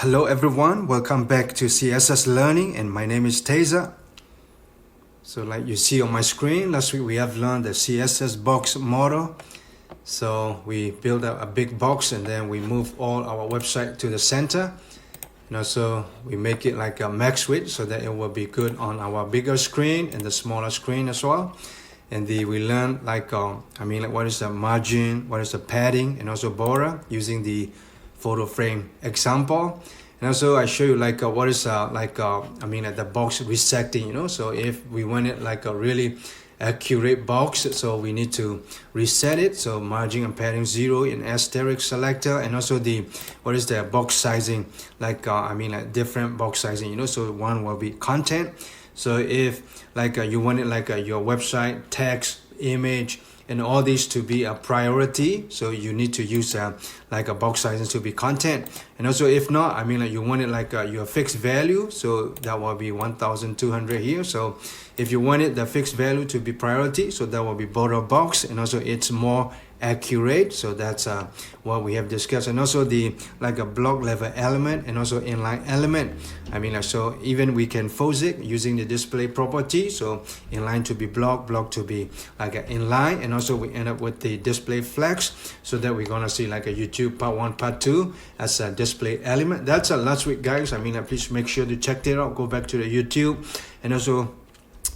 Hello everyone, welcome back to CSS Learning, and my name is Taser. So like you see on my screen, last week we have learned the CSS box model. So we build a big box and then we move all our website to the center. And also we make it like a max width so that it will be good on our bigger screen and the smaller screen as well. And we learn like, what is the margin, what is the padding, and also border using the photo frame example. And also I show you like what is the box resetting, so if we want it like a really accurate box, so we need to reset it. So margin and padding 0 in asterisk selector, and also what is the box sizing, different box sizing, so one will be content. So if you want it your website text, image, and all these to be a priority, so you need to use a box sizing to be content. And also if not, you want it your fixed value, so that will be 1200 here. So if you want it the fixed value to be priority, so that will be border box, and also it's more accurate. So that's what we have discussed. And also a block level element and also inline element. So even we can force it using the display property. So inline to be block to be inline, and also we end up with the display flex, so that we're gonna see a YouTube part 1, part 2 as a display element. That's last week, guys. Please make sure to check it out. Go back to the YouTube, and also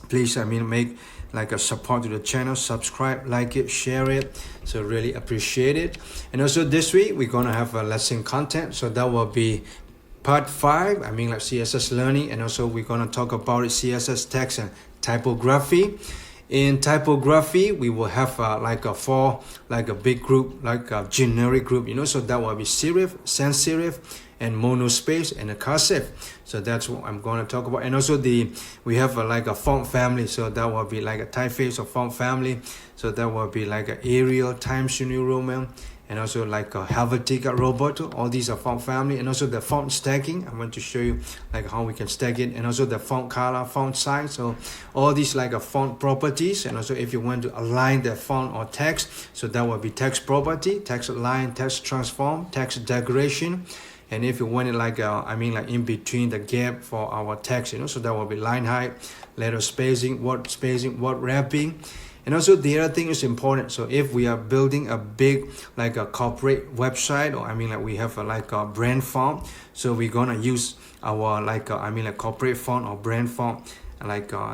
please make a support to the channel, subscribe, like it, share it, so really appreciate it. And also this week we're gonna have a lesson content, so that will be part 5, CSS learning, and also we're gonna talk about CSS text and typography. In typography we will have a big group, a generic group, so that will be serif, sans-serif, and monospace, and a cursive. So that's what I'm going to talk about. And also we have a font family, so that will be a typeface or font family. So that will be a Arial, Times New Roman, and also a Helvetica, Roberto. All these are font family. And also the font stacking, I want to show you how we can stack it. And also the font color, font size. So all these font properties. And also if you want to align the font or text, so that will be text property, text align, text transform, text decoration. And if you want it in between the gap for our text, so that will be line height, letter spacing, word wrapping. And also the other thing is important. So if we are building a big a corporate website, or we have a brand font, so we're gonna use our corporate font or brand font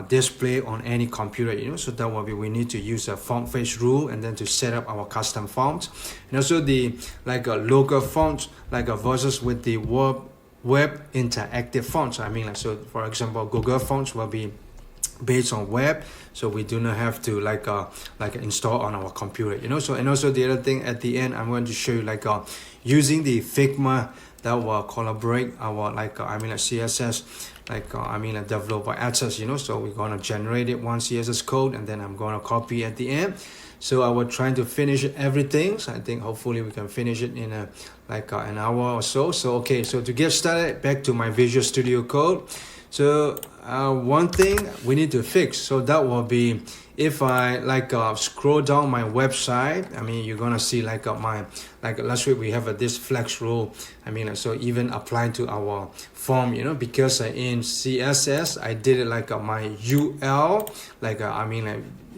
display on any computer, so that will be, we need to use a font face rule and then to set up our custom fonts. And also the local fonts versus with the web interactive fonts. So for example, Google fonts will be based on web, so we do not have to install on our computer, so. And also the other thing at the end, I'm going to show you using the Figma that will collaborate our CSS developed by access, so we're going to generate it one CSS code, and then I'm going to copy at the end. So I was trying to finish everything, so I think hopefully we can finish it in an hour or so. So okay, so to get started, back to my Visual Studio Code. So one thing we need to fix, so that will be if I scroll down my website, you're gonna see my last week we have this flex rule. So even applying to our form, because in CSS I did it my UL,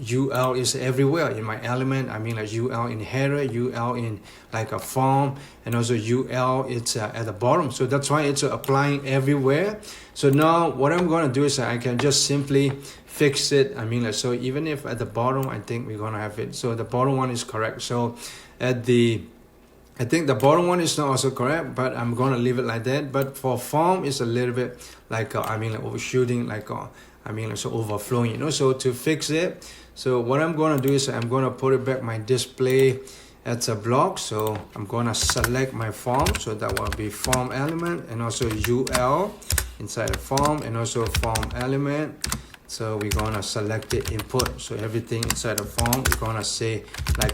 UL is everywhere in my element. UL in header, UL in a form, and also UL it's at the bottom. So that's why it's applying everywhere. So now what I'm going to do is I can just simply fix it. So even if at the bottom, I think we're going to have it. So the bottom one is correct. So I think the bottom one is not also correct, but I'm going to leave it like that. But for form, it's a little bit overshooting, so overflowing, so to fix it, so what I'm going to do is I'm going to put it back my display as a block. So I'm going to select my form, so that will be form element, and also UL inside the form, and also form element. So we're going to select the input, so everything inside the form we're going to say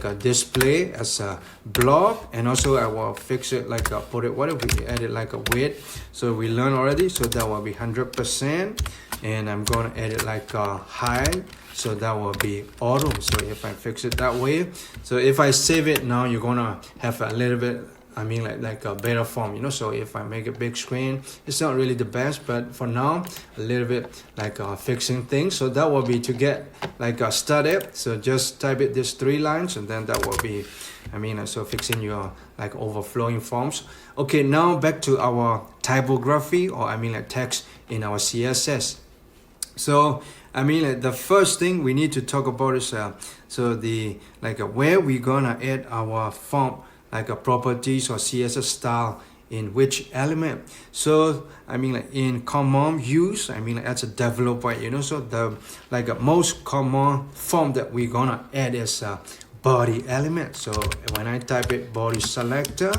a display as a block. And also I will fix it put it, what if we add it a width, so we learned already, so that will be 100%. And I'm going to add it a height, so that will be auto. So if I fix it that way, so if I save it now, you're going to have a little bit I mean like a better form, you know. So if I make a big screen, it's not really the best, but for now a little bit like fixing things. So that will be to get like started. So just type it these 3 lines, and then that will be, I mean, so fixing your like overflowing forms. Okay, now back to our typography, or I mean like text in our CSS. So I mean like the first thing we need to talk about is so the like where we gonna add our font like a properties or CSS style in which element. So I mean like in common use, I mean like as a developer, you know, so the like most common form that we're gonna add is a body element. So when I type it body selector,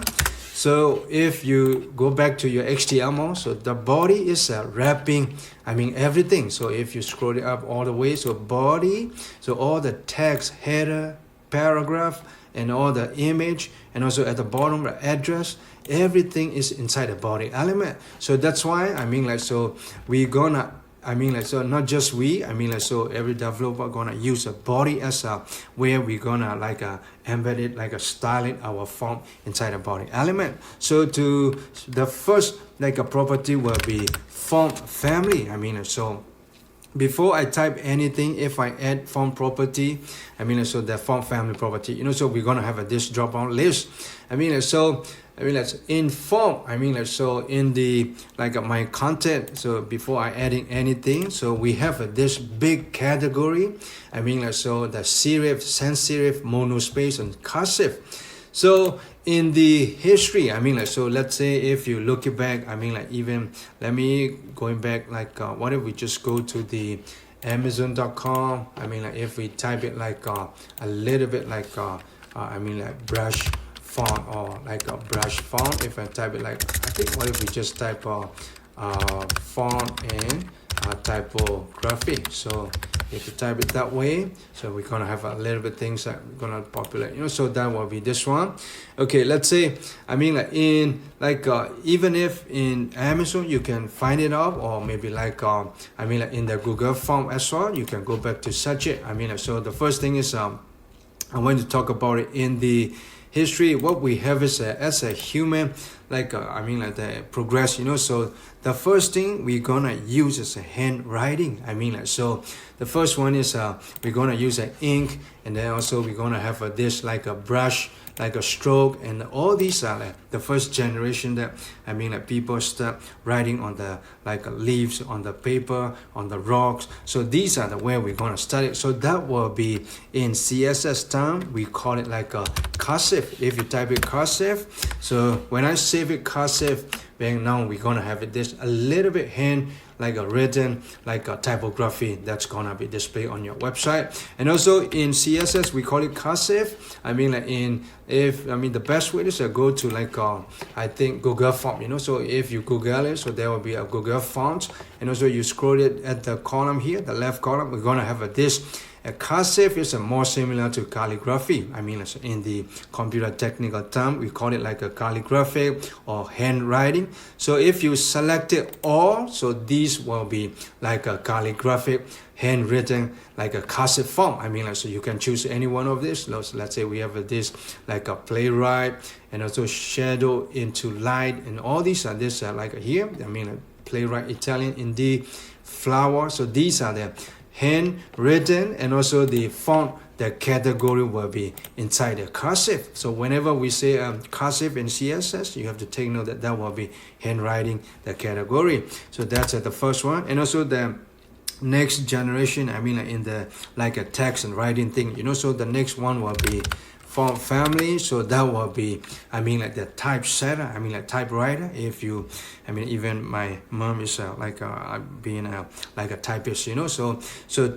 so if you go back to your HTML, so the body is wrapping, I mean everything. So if you scroll it up all the way, so body, so all the text, header, paragraph, and all the image, and also at the bottom the address, everything is inside the body element. So that's why I mean like, so we're gonna, I mean like, so not just we, I mean like, so every developer gonna use a body as a where we're gonna like embed it, like styling our font inside the body element. So to the first like a property will be font family. I mean so before I type anything, if I add font property, I mean so the font family property, you know, so we're gonna have this drop down list. I mean so let's in font, I mean so in the like my content, so before I adding anything, so we have this big category. I mean so the serif, sans-serif, monospace, and cursive. So in the history, I mean like, so let's say if you look it back, I mean like, even let me going back like what if we just go to the Amazon.com. I mean like, if we type it like a little bit like I mean like brush font, or like a brush font. If I type it like, I think what if we just type font and typography. So if you type it that way, so we're gonna have a little bit things that we're gonna populate, you know, so that will be this one. Okay, let's say, I mean like in like even if in Amazon you can find it up, or maybe like I mean like in the Google form as well, you can go back to search it. I mean like, so the first thing is I want to talk about it in the history. What we have is as a human, like I mean like the progress, you know. So the first thing we're gonna use is a handwriting. I mean like, so the first one is we're gonna use an ink, and then also we're gonna have this like a brush, like a stroke, and all these are like the first generation that I mean like people start writing on the like leaves, on the paper, on the rocks. So these are the way we're gonna start it. So that will be in CSS term, we call it like a cursive. If you type it cursive, so when I save it cursive, then now we're gonna have it this a little bit hand like a written like a typography that's gonna be displayed on your website. And also in CSS we call it cursive. I mean like in, if I mean the best way is to go to like I think Google font, you know. So if you Google it, so there will be a Google font, and also you scroll it at the column here, the left column, we're gonna have this. A cursive is more similar to calligraphy. I mean, in the computer technical term, we call it like a calligraphic or handwriting. So if you select it all, so these will be like a calligraphic, handwritten, like a cursive form. I mean, so you can choose any one of these. Let's say we have this like a playwright, and also shadow into light, and all these are this like here. I mean, playwright, Italian, indie, flower. So these are the handwritten, and also the font, the category will be inside the cursive. So whenever we say cursive in CSS, you have to take note that that will be handwriting, the category. So that's the first one. And also the next generation, I mean like in the like a text and writing thing, you know. So the next one will be font family. So that will be, I mean like the typesetter, I mean like typewriter. If you, I mean even my mom is like being like a typist, you know. So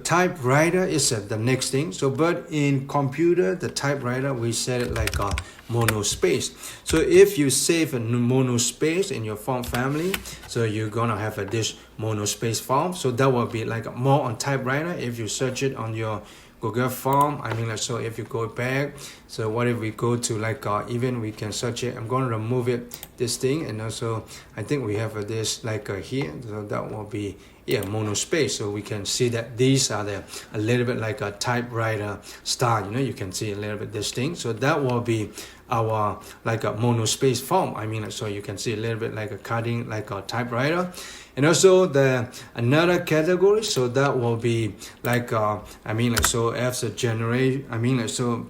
typewriter is the next thing. So but in computer, the typewriter, we set it like a monospace. So if you save a monospace in your font family, so you're gonna have this monospace font. So that will be like more on typewriter. If you search it on your Google form, I mean like, so if you go back, so what if we go to like even we can search it. I'm going to remove it, this thing, and also I think we have this like here, so that will be monospace. So we can see that these are a little bit like a typewriter style, you know. You can see a little bit this thing. So that will be our like a monospace font. I mean, so you can see a little bit like a cutting like a typewriter. And also the another category, so that will be like I mean, so as a generation, I mean, so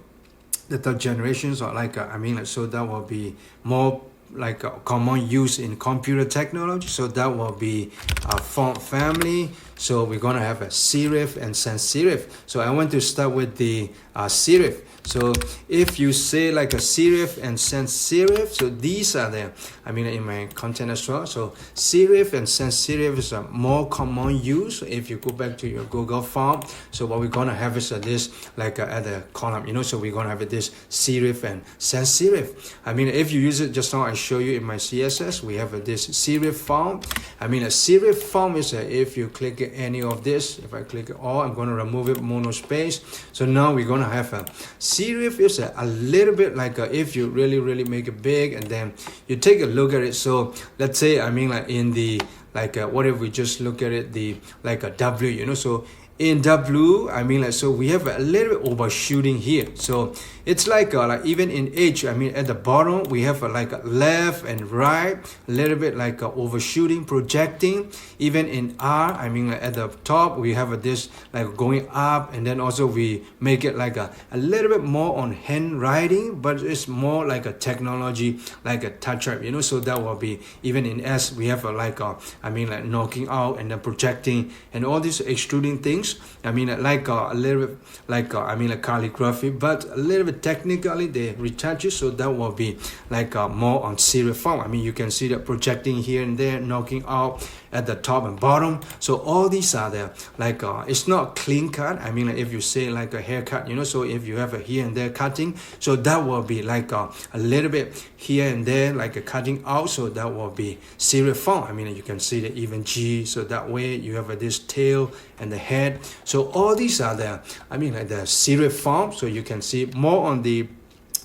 the third generations are like I mean, so that will be more like a common use in computer technology. So that will be a font family. So we're gonna have a serif and sans-serif. So I want to start with the serif. So if you say like a serif and sans-serif, so these are the, I mean, in my content as well. So serif and sans-serif is a more common use. So if you go back to your Google font, so what we're gonna have is this like at the column, you know, so we're gonna have this serif and sans-serif. I mean, if you use it just now, I show you in my CSS, we have this serif font. I mean, a serif font is if you click any of this, if I click all, I'm going to remove it, monospace. So now we're going to have a serif is a little bit like if you really make it big, and then you take a look at it. So let's say, I mean, like in the like what if we just look at it, the like a W, you know, so in W, I mean, like, so we have a little bit overshooting here. So it's like even in H, I mean, at the bottom, we have like a left and right, a little bit like overshooting, projecting. Even in R, I mean, like at the top, we have this like going up, and then also we make it like a little bit more on handwriting, but it's more like a technology, like a touch up, you know, so that will be, even in S, we have like I mean, like knocking out and then projecting and all these extruding things. I mean, like a little bit like I mean, like calligraphy, but a little bit technically they retouch it, so that will be like more on serif font. I mean, you can see that projecting here and there, knocking out at the top and bottom. So all these are the like it's not clean cut. I mean, like if you say like a haircut, you know, so if you have a here and there cutting, so that will be like a little bit here and there, like a cutting out, so that will be serif font. I mean, you can see that even G, so that way you have this tail and the head. So all these are the, I mean, like the serif font. So you can see more on the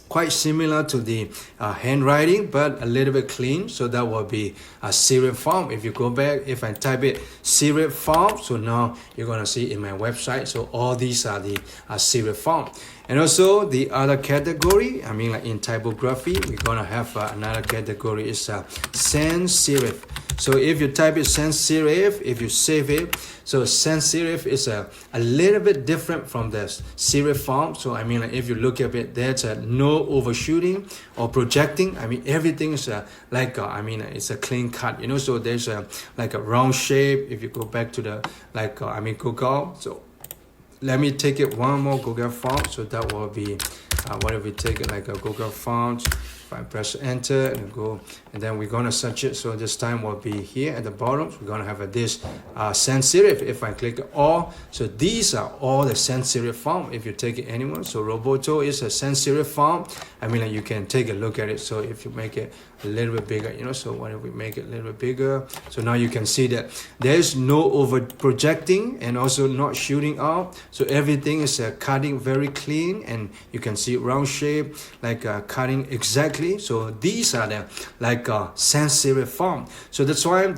quite similar to the handwriting, but a little bit clean. So that will be a serif font. If you go back, if I type it serif font, so now you're gonna see in my website. So all these are the serif font. And also the other category, I mean, like in typography, we're gonna have another category is sans-serif. So if you type it sans-serif, if you save it, so sans-serif is a little bit different from the serif font. So I mean, like if you look at it, there's no overshooting or projecting. I mean, everything is like I mean, it's a clean cut, you know. So there's like a round shape. If you go back to the like I mean, Google. So let me take it one more Google font. So that will be what if we take it like a Google font. If I press enter and go, and then we're gonna search it. So this time will be here at the bottom. So we're gonna have this sans-serif. If I click all, so these are all the sans-serif font. If you take it anywhere, so Roboto is a sans-serif font. I mean, like you can take a look at it. So if you make it a little bit bigger, you know, so what if we make it a little bit bigger? So now you can see that there's no over projecting and also not shooting out. So everything is cutting very clean, and you can see round shape, like cutting exactly. So these are the like sans-serif font. So that's why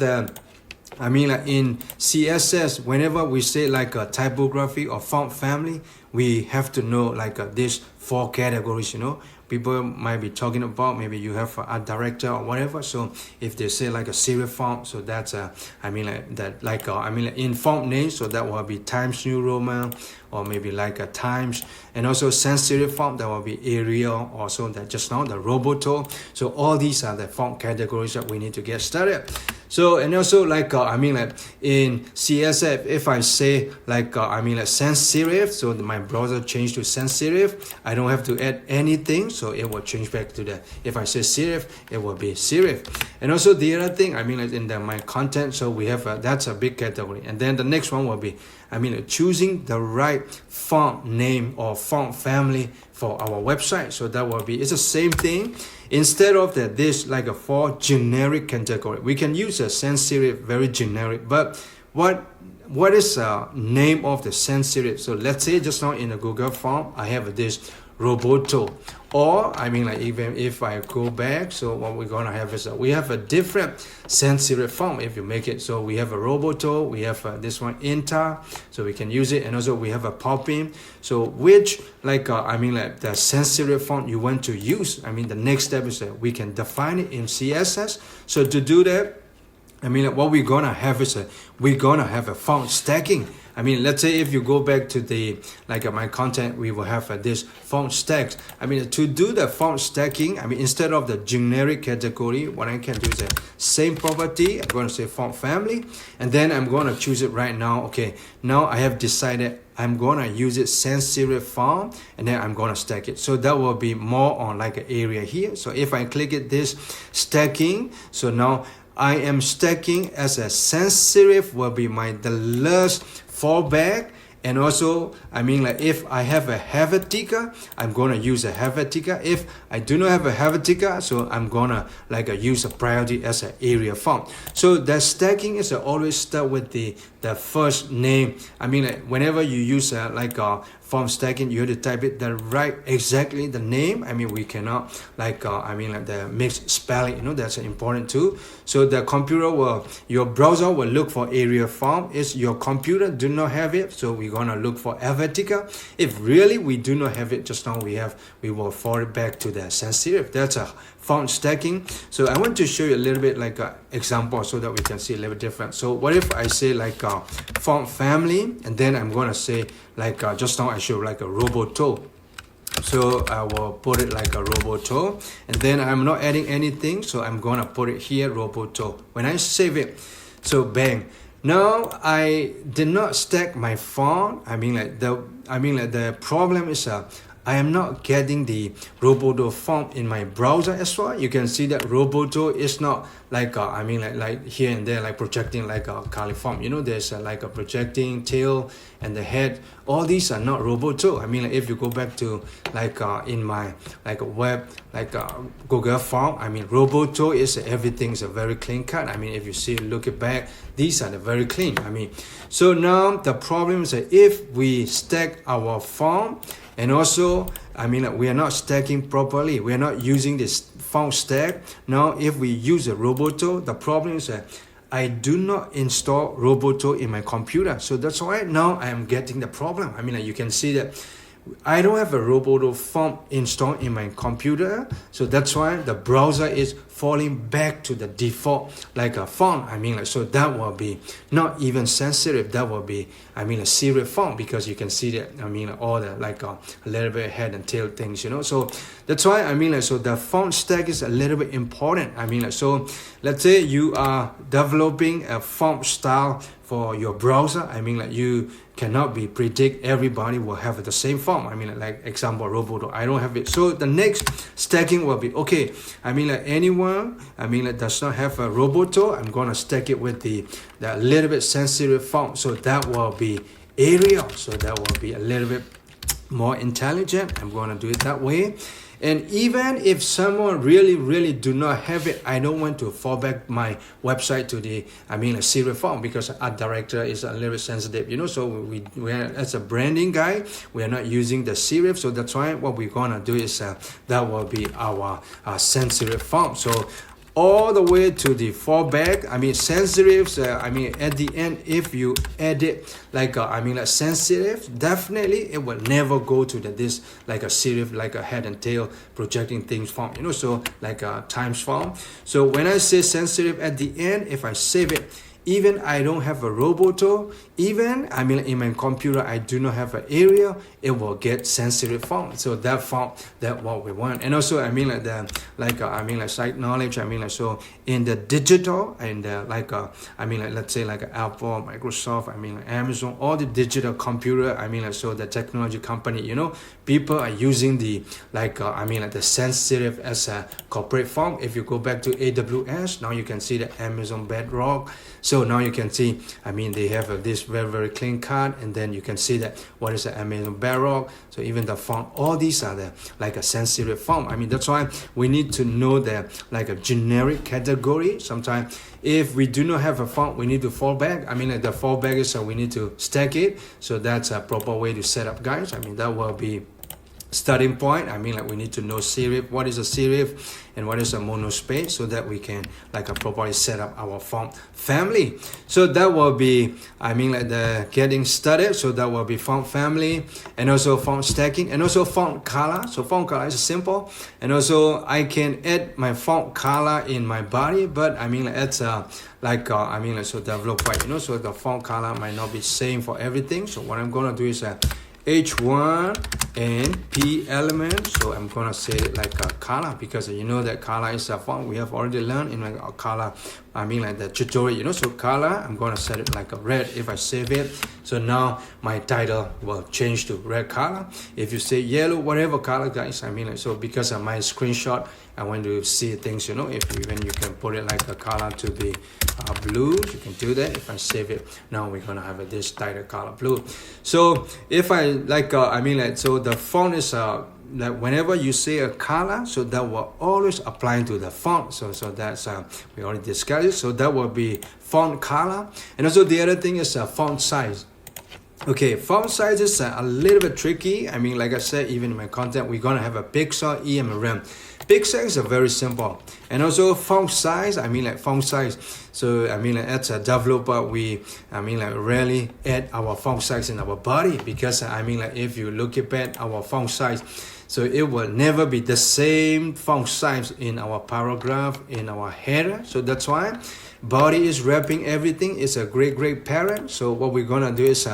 I mean, like in CSS, whenever we say like a typography or font family, we have to know like these 4 categories, you know. People might be talking about, maybe you have a director or whatever. So if they say like a serif font, so that's I mean, like that, like I mean, like in font name, so that will be Times New Roman, or maybe like a Times. And also sans-serif font, that will be Arial, also that just now the Roboto. So all these are the font categories that we need to get started. So, and also like I mean, like in CSS, if I say like I mean, like sans-serif, so my browser changed to sans-serif, I don't have to add anything, so it will change back to the, if I say serif, it will be serif. And also the other thing, I mean, like in my content, so we have that's a big category. And then the next one will be, I mean, choosing the right font name or font family for our website. So that will be, it's the same thing. Instead of this like a 4 generic category, we can use a sans-serif, very generic. But what is the name of the sans-serif? So let's say just now in the Google font, I have this Roboto. Or I mean like even if I go back, so what we're gonna have is we have a different sans-serif font if you make it. So we have a Roboto, we have this one Inter, so we can use it, and also we have a Poppin. So which like I mean like the sans-serif font you want to use, I mean the next step is that we can define it in CSS. So to do that, I mean what we're gonna have is we're gonna have a font stacking. I mean, let's say if you go back to the like my content, we will have this font stacks. I mean, to do the font stacking, I mean, instead of the generic category, what I can do is the same property. I'm going to say font family, and then I'm going to choose it right now. Okay, now I have decided I'm going to use it sans-serif font, and then I'm going to stack it. So that will be more on like an area here. So if I click it, this stacking, so now I am stacking as a sans-serif will be the last fallback. And also, I mean like if I have a Helvetica, I'm gonna use a Helvetica. If I do not have a Helvetica, so I'm gonna like use a priority as an area font. So the stacking is always start with the first name. I mean like whenever you use like a font stacking, you have to type it exactly the name. I mean we cannot like I mean like the mixed spelling, you know, that's important too. So the computer your browser will look for area font. Is your computer do not have it, so we're gonna look for Helvetica. If really we do not have it, just now we will forward back to the sans-serif. That's a font stacking. So I want to show you a little bit like an example so that we can see a little bit different. So what if I say like font family, and then I'm gonna say like just now I showed like a Roboto. So I will put it like a Roboto, and then I'm not adding anything, so I'm gonna put it here Roboto. When I save it, so bang. Now I did not stack my font. I mean like the problem is I am not getting the Roboto font in my browser as well. You can see that Roboto is not like I mean like here and there like projecting like a caliform. You know, there's like a projecting tail and the head. All these are not Roboto. I mean like if you go back to like in my like web like Google form, I mean Roboto is everything's a very clean cut. I mean if you see look it back, these are the very clean. I mean, so now the problem is that if we stack our font, and also I mean we are not stacking properly, we are not using this font stack. Now if we use a Roboto, the problem is that I do not install Roboto in my computer, so that's why now I am getting the problem. I mean you can see that I don't have a Roboto font installed in my computer, so that's why the browser is falling back to the default like a font. I mean like, so that will be not even sans-serif, that will be I mean a serif font, because you can see that I mean all the like a little bit head and tail things, you know. So that's why I mean like, so the font stack is a little bit important. I mean like, so let's say you are developing a font style for your browser. I mean like you cannot be predict everybody will have the same font. I mean like example Roboto, I don't have it. So the next stacking will be okay. I mean like anyone I mean like does not have a Roboto, I'm gonna stack it with the little bit sans-serif font. So that will be Arial. So that will be a little bit more intelligent. I'm gonna do it that way. And even if someone really do not have it, I don't want to fall back my website to the a serif font, because art director is a little bit sensitive, you know. So we are, as a branding guy, we are not using the serif. So that's why what we're gonna do is that will be our sans-serif font. So all the way to the fallback, sans-serifs, at the end, if you edit like like sans-serif, definitely it will never go to this like a serif, like a head and tail projecting things form, you know, so like a times form. So when I say sans-serif at the end, if I save it, even I don't have a Roboto, even in my computer I do not have an area, it will get sans-serif font. So that font, that what we want. And also like the site knowledge, so in the digital and let's say like Apple, Microsoft, Amazon, all the digital computer, so the technology company, you know, people are using the the sans-serif as a corporate font. If you go back to AWS, now you can see the Amazon Bedrock. So now you can see, they have this very clean cut, and then you can see that what is the Amazon Bedrock. So even the font, all these are the like a sans-serif font. That's why we need to know that like a generic category. Sometimes if we do not have a font, we need to fall back. The fallback is we need to stack it. So that's a proper way to set up, guys. That will be starting point. I mean, like we need to know serif, what is a serif and what is a monospace, so that we can like properly set up our font family. So that will be, I mean, like the getting started. So that will be font family, and also font stacking, and also font color. So font color is simple, and also I can add my font color in my body, but I mean, like it's I mean, like so develop right, you know, so the font color might not be same for everything. So what I'm gonna do is H1 and P element, so I'm gonna set it like a color, because you know that color is a font we have already learned in like a color, I mean like the tutorial, you know. So color, I'm gonna set it like a red if I save it. So now my title will change to red color. If you say yellow, whatever color, guys, I mean like, so because of my screenshot, I want to see things, you know. If even you can put it like a color to be blue, you can do that. If I save it, now we're gonna have this title color blue. So if I like I mean like, so the font is like whenever you say a color, so that will always apply to the font. So that's we already discussed it. So that will be font color. And also the other thing is font size. Okay, font size is a little bit tricky. I mean, like I said, even in my content, we're gonna have a pixel, EM, and rem. Pixels are very simple, and also font size. I mean, like font size. So I mean, like as a developer, I mean, like rarely add our font size in our body, because I mean, like if you look at our font size, so it will never be the same font size in our paragraph, in our header. So that's why body is wrapping everything. It's a great parent. So what we're gonna do is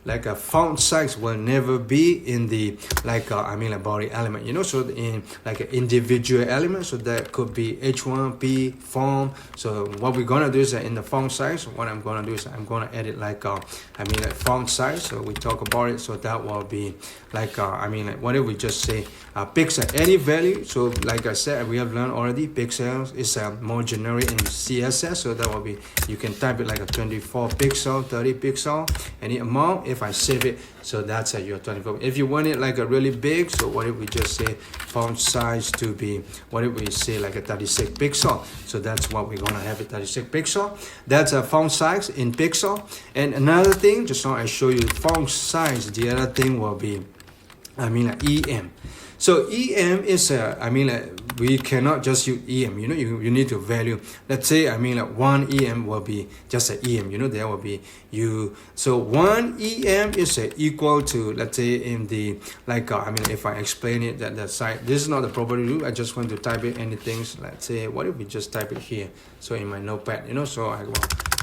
like a font size will never be in the like I mean, like body element, you know. So in like an individual element, so that could be H1P font. So what we're gonna do is in the font size, what I'm gonna do is I'm gonna edit like I mean, like font size. So we talk about it. So that will be like I mean, like what if we just say pixel, any value. So like I said, we have learned already, pixels is more generic in CSS. So that will be, you can type it like a 24 pixel, 30 pixel, any amount. If I save it, so that's your 24. If you want it like a really big, so what if we just say font size to be, what if we say like a 36 pixel? So that's what we're gonna have it, 36 pixel. That's a font size in pixel. And another thing, just so I show you font size, the other thing will be, I mean, like EM. So EM is I mean, like we cannot just use EM, you know. You need to value. Let's say I mean, like 1 EM will be just an EM, you know. There will be you. So 1 EM is equal to, let's say in the like I mean, if I explain it that side, this is not the property rule. I just want to type it anything. Let's say, what if we just type it here? So in my notepad, you know. So I will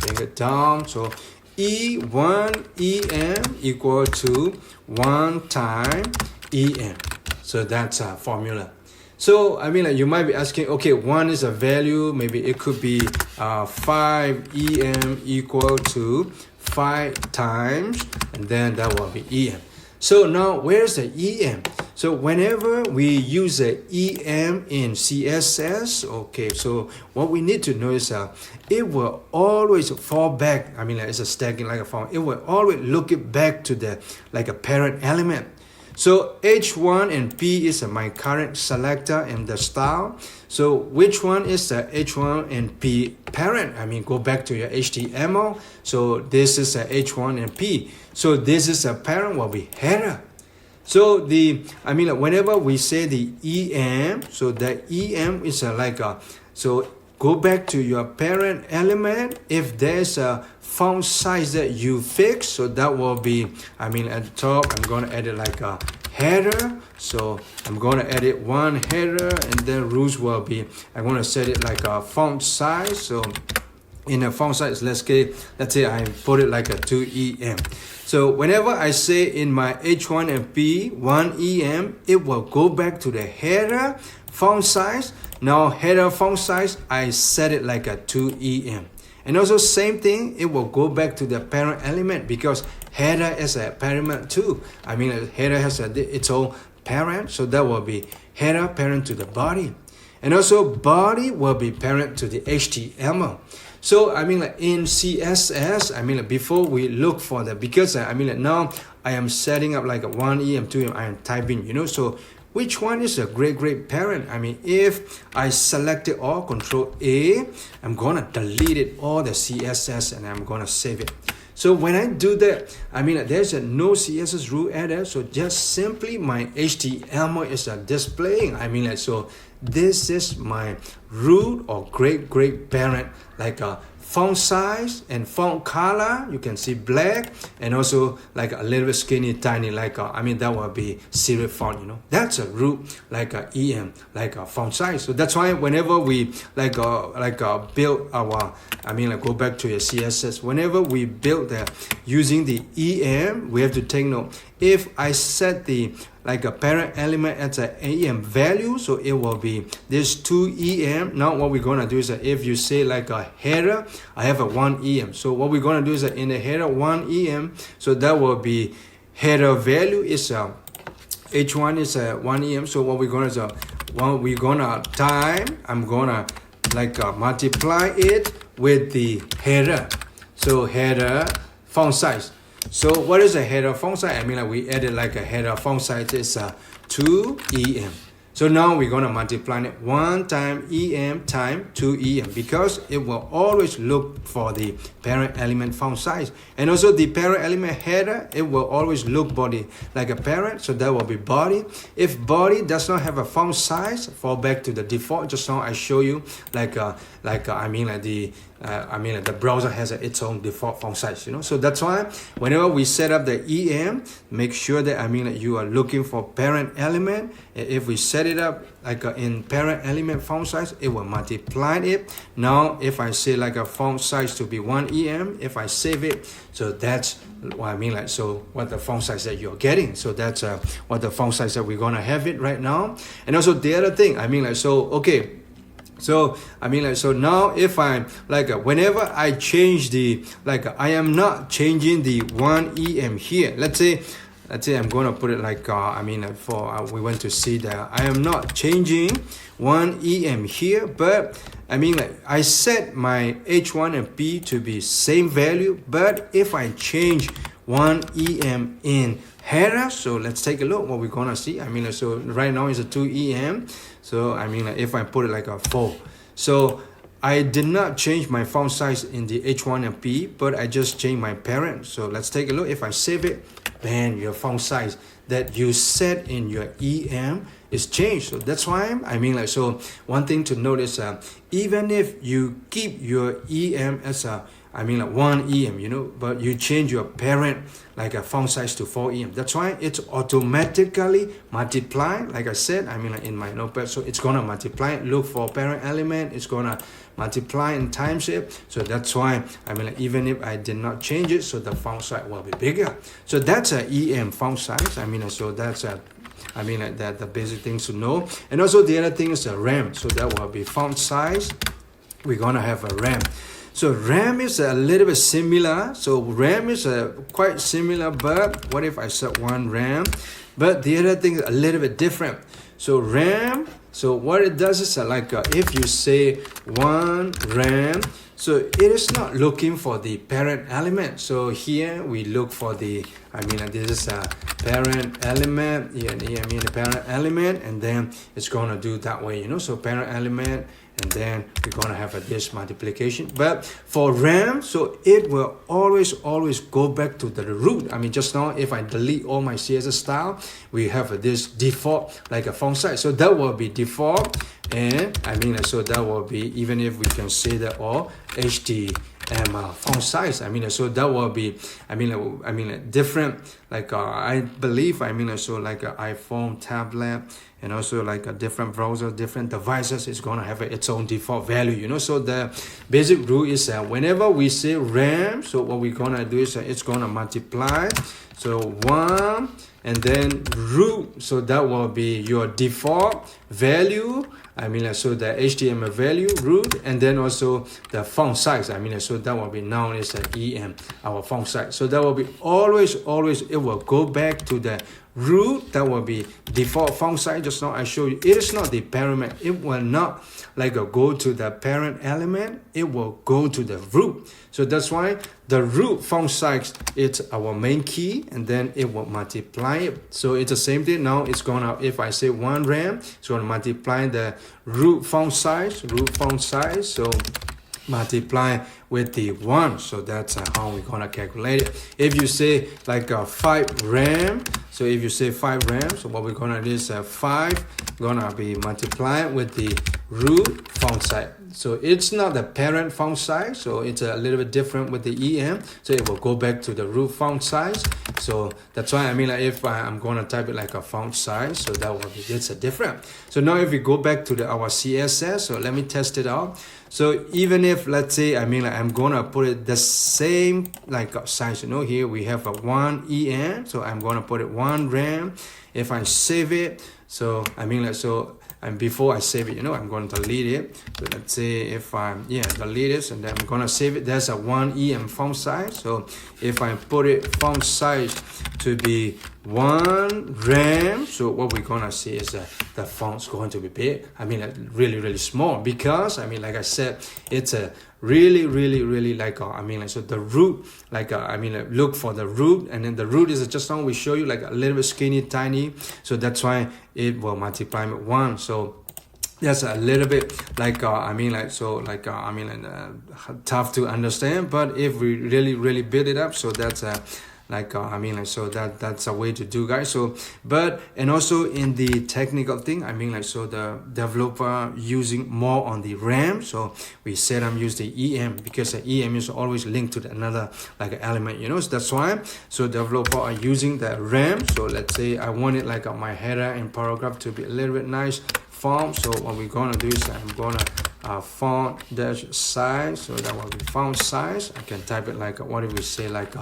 bring it down. So E1 EM equal to 1 time EM. So that's a formula. So I mean, like you might be asking, okay, 1 is a value, maybe it could be 5 EM equal to 5 times, and then that will be EM. So now where's the EM? So whenever we use the EM in CSS, okay, so what we need to know is it will always fall back. I mean, like it's a stacking like a form. It will always look it back to the like a parent element. So H1 and P is my current selector and the style. So which one is the H1 and P parent? I mean, go back to your HTML. So this is a H1 and P. So this is a parent will be header. So I mean, whenever we say the EM, so the EM is like so go back to your parent element. If there's a font size that you fix, so that will be, I mean, at the top, I'm going to edit like a header. So I'm going to edit one header, and then rules will be, I'm going to set it like a font size. So in a font size, let's say I put it like a 2 EM. So whenever I say in my H1 and P 1 EM, it will go back to the header font size. Now header font size, I set it like a 2 EM. And also same thing, it will go back to the parent element, because header is a parent too. I mean, header has its own parent, so that will be header parent to the body. And also body will be parent to the HTML. So I mean, like in CSS, I mean, like before we look for the, because I mean, like now I am setting up like a 1 EM, 2 EM, I am typing, you know, so which one is a great parent? I mean, if I select it all, Control A, I'm gonna delete it all the CSS and I'm gonna save it. So when I do that, I mean, there's a no CSS rule added. So just simply my HTML is displaying. I mean, so this is my root or great parent, like a font size and font color. You can see black, and also like a little bit skinny, tiny, like I mean, that will be serif font, you know. That's a root, like a EM, like a font size. So that's why whenever we build our, I mean, like go back to your CSS, whenever we build that using the EM, we have to take note. If I set the like a parent element as an EM value, so it will be this 2 EM. Now what we're gonna do is that if you say like a header, I have a 1 EM. So what we're gonna do is that in the header 1 EM, so that will be header value is H1 is a 1 EM. So what we're gonna do, I'm gonna like multiply it with the header. So header font size. So what is a header font size? I mean, like we added like a header font size is 2 EM. So now we're going to multiply it 1 time EM time 2 EM, because it will always look for the parent element font size. And also the parent element header, it will always look body like a parent. So that will be body. If body does not have a font size, fall back to the default. Just now I show you the browser has its own default font size, you know. So that's why whenever we set up the EM, make sure that you are looking for parent element. If we set it up like in parent element font size, it will multiply it. Now if I say like a font size to be 1 EM, if I save it, so that's what so what the font size that you're getting. So that's what the font size that we're gonna have it right now. And also the other thing, so now if I'm whenever I change the I am not changing the 1 EM here. Let's say I'm gonna put it we want to see that I am not changing 1 EM here, but I set my H1 and P to be same value. But if I change 1 EM in header, so let's take a look what we're gonna see. So right now is a 2 EM. So if I put it like a 4, so I did not change my font size in the H1 and P, but I just changed my parent. So let's take a look. If I save it, then your font size that you set in your EM is changed. So that's why so one thing to notice, even if you keep your EM as a 1 EM, you know, but you change your parent like a font size to 4 EM. That's why it's automatically multiply. Like I said, in my notepad, so it's gonna multiply. Look for parent element. It's gonna multiply in times it. So that's why even if I did not change it, so the font size will be bigger. So that's a EM font size. So that's that the basic things to know. And also the other thing is a RAM. So that will be font size. We're gonna have a RAM. So RAM is a little bit similar. So RAM is quite similar, but what if I set 1 RAM? But the other thing is a little bit different. So RAM, so what it does is if you say 1 RAM, so it is not looking for the parent element. So here we look for the, this is a parent element, the parent element, and then it's gonna do that way, you know. So parent element, and then we're gonna have this multiplication. But for RAM, so it will always go back to the root. Just now if I delete all my CSS style, we have this default like a font size. So that will be default, and so that will be, even if we can say that all HTML font size. So that will be, different. I believe, so iPhone, tablet, and also a different browser, different devices is gonna have its own default value, you know. So the basic rule is that whenever we say RAM, so what we're gonna do is it's gonna multiply. So 1 and then root, so that will be your default value. So the HTML value root, and then also the font size. So that will be known as EM, our font size. So that will be always it will go back to the root. That will be default font size. Just now I show you, it is not the parent. It will not go to the parent element. It will go to the root. So that's why the root font size is our main key, and then it will multiply it. So it's the same thing. Now it's gonna, if I say 1 RAM, it's gonna multiply the root font size. So multiply with the 1. So that's how we're gonna calculate it. If you say like 5 rem, so if you say 5 rem, so what we're gonna do is 5 gonna be multiplied with the root font size. So it's not the parent font size, so it's a little bit different with the EM. So it will go back to the root font size. So that's why I mean, like if I'm gonna type it like a font size, so that will be, it's a different. So now if we go back to our CSS, so let me test it out. So even if, let's say, I mean, like I'm gonna put it the same like size, here we have a 1 EM, so I'm gonna put it 1 rem. If I save it, so I mean, like, so, and before I save it, I'm going to delete it. So let's say if I delete it, and then I'm going to save it. There's a 1 EM font size. So if I put it font size to be 1 rem, so what we're going to see is that the font's going to be big. I mean, like really, really small, because I mean, like I said, it's a really, really, really like I mean, like, so the root, like I mean, like, look for the root, and then the root is just now we show you like a little bit skinny, tiny. So that's why it will multiply with 1. So that's a little bit like I mean, like, so like I mean, like, tough to understand. But if we really, really build it up, so that's like I mean, like, so that's a way to do, guys. So but, and also in the technical thing, I mean, like, so the developer using more on the RAM, so we said I'm use the EM, because the EM is always linked to another like element, so that's why. So developer are using the RAM. So let's say I want it like my header and paragraph to be a little bit nice font. So what we're gonna do is I'm gonna font dash size, so that will be font size. I can type it like what if we say like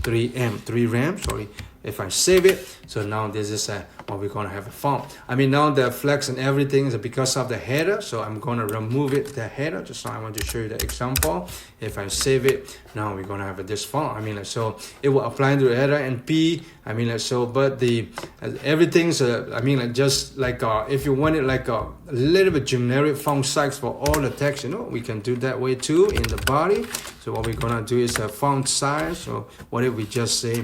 3 rem, sorry. If I save it, so now this is what we're gonna have a font. I mean, now the flex and everything is because of the header, so I'm gonna remove it, the header. Just now I want to show you the example. If I save it, now we're gonna have this font. I mean, like, so it will apply to the header and P. I mean, like, so, but the everything's I mean, like, just like if you want it like a little bit generic font size for all the text, we can do that way too in the body. So what we're gonna do is a font size. So what if we just say,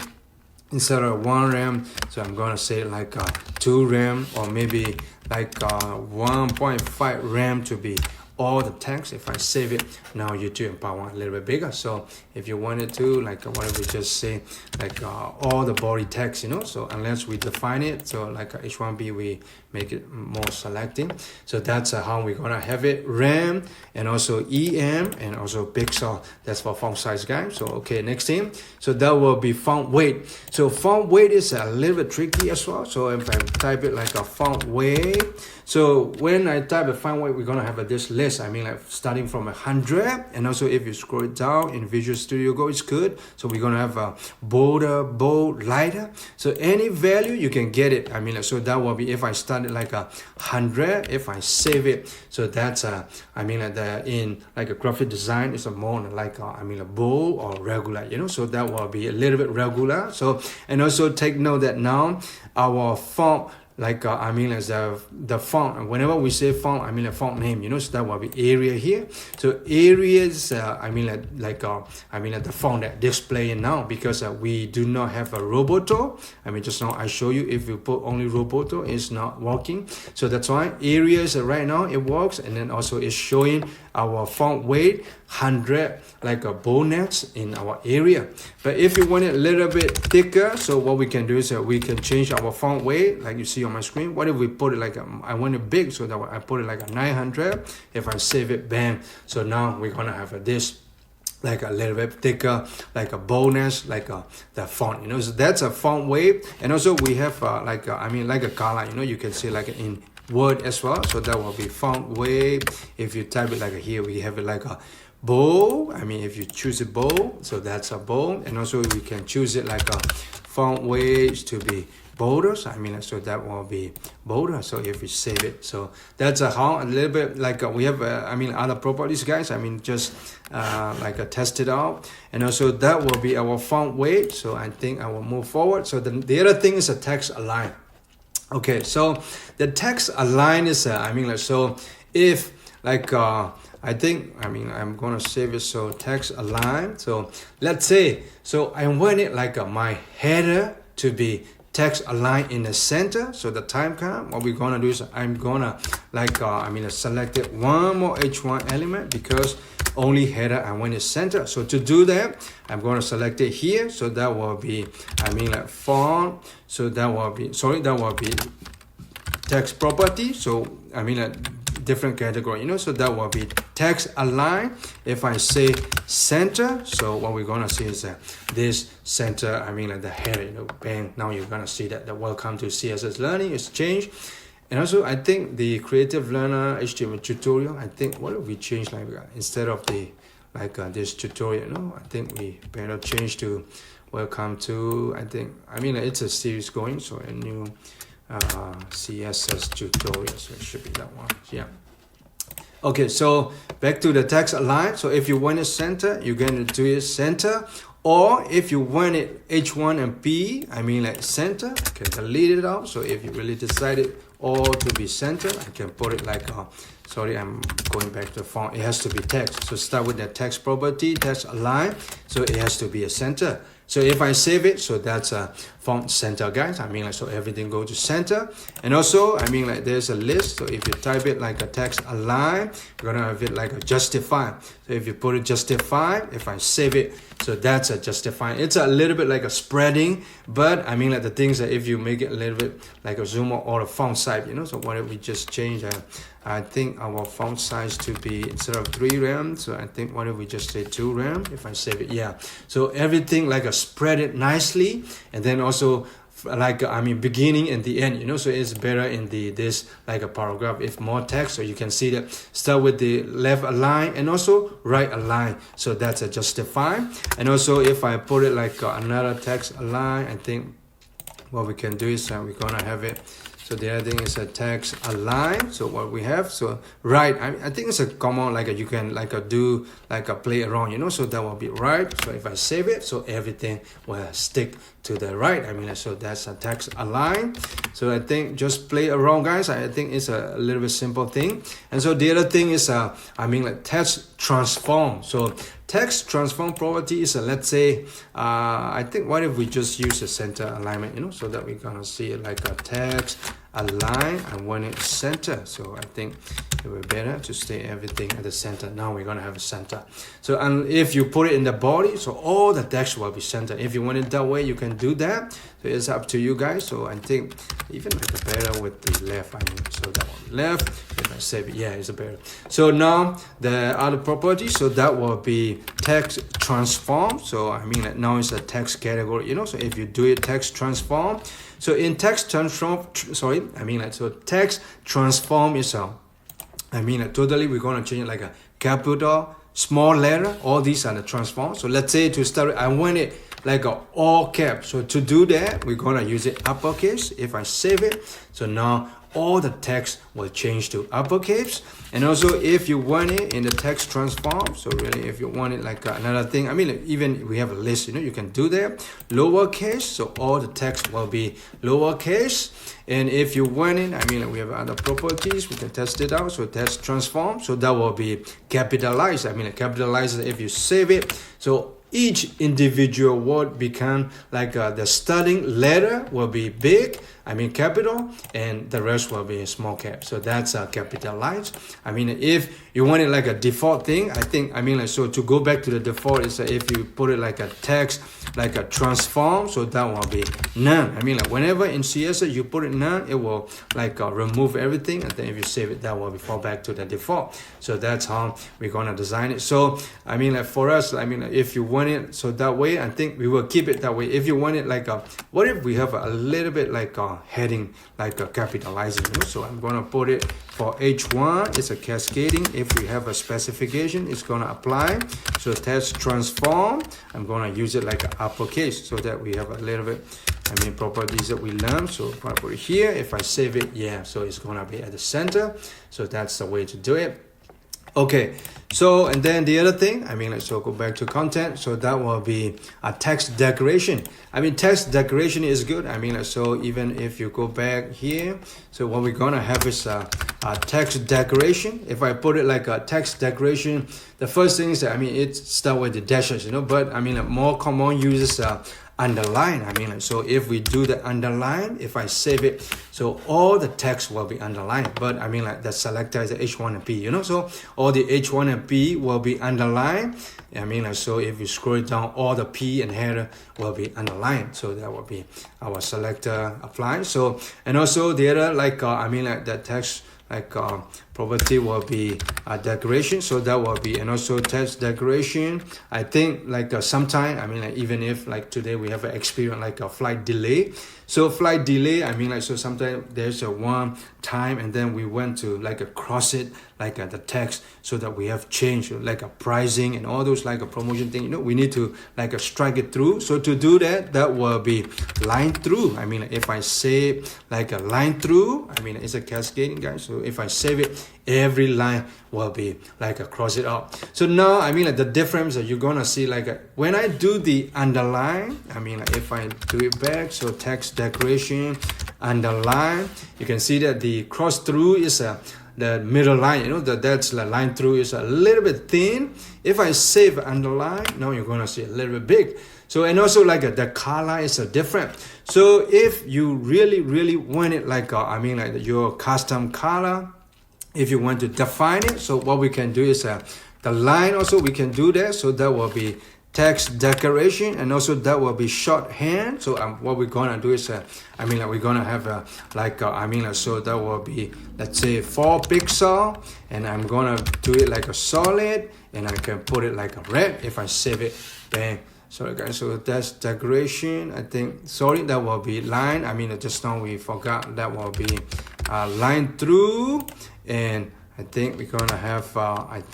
instead of 1 rem, so I'm gonna say like 2 rem, or maybe like 1.5 rem to be all the text. If I save it, now YouTube Empower one a little bit bigger. So if you wanted to, like what if we just say like all the body text, so unless we define it, so like H1B we make it more selecting. So that's how we're gonna have it, rem, and also EM, and also pixel. That's for font size, guys. So okay, next thing, so that will be font weight. So font weight is a little bit tricky as well. So if I type it like a font weight, so when I type a font weight, we're gonna have this list. I mean, like starting from 100, and also if you scroll it down in Visual Studio Go, it's good. So we're gonna have a bolder, bold, lighter. So any value you can get it. I mean, like, so that will be if I started like 100. If I save it, so that's I mean, like in like a graphic design, it's a more like I mean, a bold or regular, So that will be a little bit regular. So, and also take note that now our font, like I mean, as the font, whenever we say font, I mean a font name, so that will be area here. So areas, I mean like I mean the font that displaying now, because we do not have a Roboto. I mean, just now I show you, if you put only Roboto, it's not working. So that's why areas right now it works, and then also it's showing our font weight 100 like a boldness in our area. But if you want it a little bit thicker, so what we can do is we can change our font weight, like you see on my screen. What if we put it like I want it big, so that I put it like a 900. If I save it, bam, so now we're gonna have this like a little bit thicker, like a boldness, like the font, so that's a font weight. And also we have like I mean, like a color, you can see like in Word as well. So that will be font weight. If you type it like here, we have it like a bold. I mean, if you choose it bold, so that's a bold. And also we can choose it like a font weight to be bolder. So I mean, so that will be bolder. So if we save it, so that's how a little bit like we have I mean, other properties, guys. I mean, just like test it out. And also that will be our font weight. So I think I will move forward. So the other thing is a text align. Okay, so the text align is I mean, like, so if like I think, I mean, I'm gonna save it. So text align. So let's say, so I want it like my header to be text align in the center. So the time count, what we're gonna do is I'm gonna like I mean, select it one more H1 element, because only header I want it center. So to do that, I'm going to select it here. So that will be, I mean like font. So that will be, sorry, that will be text property. So I mean like different category, you know, so that will be text align. If I say center, so what we're gonna see is that this center, I mean like the header, you know, bang, now you're gonna see that the welcome to CSS learning is changed. And also I think the creative learner HTML tutorial, I think what if we change like instead of the this tutorial, you know, I think we better change to welcome to, I think, I mean like it's a series going, so a new CSS tutorial, so it should be that one. Yeah. Okay, so back to the text align. So if you want it center, you're going to do it center, or if you want it H1 and P, I mean like center, I can delete it out. So if you really decided all to be center, I can put it like sorry, I'm going back to the font. It has to be text. So start with the text property, text align. So it has to be a center. So if I save it, so that's a font center, guys. I mean like, so everything go to center. And also, I mean like there's a list. So if you type it like a text align, you're gonna have it like a justify. So if you put it justify, if I save it, so that's a justify. It's a little bit like a spreading, but I mean like the things that if you make it a little bit like a zoom or a font size, you know, so what if we just change I think our font size to be, instead of 3 rem, so I think what if we just say 2 rem, if I save it, yeah. So everything like a spread it nicely, and then also like, I mean, beginning and the end, you know, so it's better in this like a paragraph, if more text, so you can see that start with the left align and also right align. So that's a justify. And also if I put it like another text align, I think what we can do is we're gonna have it. So the other thing is a text align. So what we have, so right, I think it's a common, like you can like do like a play around, you know, so that will be right. So if I save it, so everything will stick to the right. I mean, so that's a text align. So I think just play around, guys. I think it's a little bit simple thing. And so the other thing is, I mean, like text transform. So text transform property is let's say, I think what if we just use a center alignment, you know, so that we're gonna see it like a text align and when it's center. So I think it would be better to stay everything at the center. Now we're gonna have a center. So and if you put it in the body, so all the text will be centered. If you want it that way, you can do that. So it's up to you guys. So I think even like better with the left. I mean, so that one left. If I save it, yeah, it's better. So now the other property, so that will be text transform. So I mean, like now it's a text category, you know. So if you do it text transform, so in text transform, sorry, I mean, like so text transform is I mean, totally we're gonna change it like a capital, small letter. All these are the transform. So let's say to start, I want it like a all cap. So to do that, we're gonna use it uppercase. If I save it, so now all the text will change to uppercase. And also if you want it in the text transform, so really if you want it like another thing, I mean, like even we have a list, you know, you can do that. Lowercase, so all the text will be lowercase. And if you want it, I mean, like we have other properties, we can test it out. So text transform, so that will be capitalized. I mean, like capitalized if you save it. So each individual word become like the starting letter will be big, I mean capital, and the rest will be a small cap. So that's capitalized. I mean, if you want it like a default thing, I think, I mean, like, so to go back to the default is if you put it like a text, like a transform, so that will be none. I mean, like whenever in CSS you put it none, it will like remove everything, and then if you save it, that will be fall back to the default. So that's how we're gonna design it. So I mean, like for us, I mean, if you want it so that way, I think we will keep it that way. If you want it like what if we have a little bit like a heading, like a capitalizing, you know? So I'm gonna put it for H1, it's a cascading. If we have a specification, it's gonna apply. So text transform, I'm gonna use it like an uppercase, so that we have a little bit, I mean, properties that we learned. So if I put it here, if I save it, yeah, so it's gonna be at the center. So that's the way to do it. Okay, so and then the other thing, I mean, let's go back to content. So that will be a text decoration. I mean, text decoration is good. I mean, so even if you go back here, so what we're gonna have is a text decoration. If I put it like a text decoration, the first thing is that, I mean, it start with the dashes, you know, but I mean, more common uses underline. I mean, like, so if we do the underline, if I save it, so all the text will be underlined. But I mean, like the selector is the H1 and P, you know, so all the H1 and P will be underlined. I mean, like, so if you scroll it down, all the P and header will be underlined. So that will be our selector applied. So, and also the other, like, I mean, like the text, like property will be decoration, so that will be, and also text decoration. I think like sometime, I mean, like, even if like today we have an experience like a flight delay, so flight delay, I mean, like, so sometimes there's a one time and then we went to like a cross it like the text, so that we have changed like a pricing and all those like a promotion thing, you know, we need to like strike it through. So to do that, that will be line through. I mean, if I say like a line through, I mean, it's a cascading, guys. So if I save it, every line will be like a cross it out. So now, I mean, like the difference that you're gonna see, like when I do the underline, I mean, like if I do it back, so text decoration, underline, you can see that the cross through is the middle line, you know, that's the line through is a little bit thin. If I save underline, now you're gonna see a little bit big. So, and also like the color is different. So if you really want it like I mean, like your custom color, if you want to define it, so what we can do is the line also we can do that. So that will be text decoration, and also that will be shorthand. So what we're gonna do is I mean, like we're gonna have I mean, like, so that will be, let's say 4 pixel, and I'm gonna do it like a solid, and I can put it like a red. If I save it, bang. Sorry guys, so that's decoration. I think, sorry, that will be line. I mean, just now we forgot that will be line through, and I think we're gonna have 5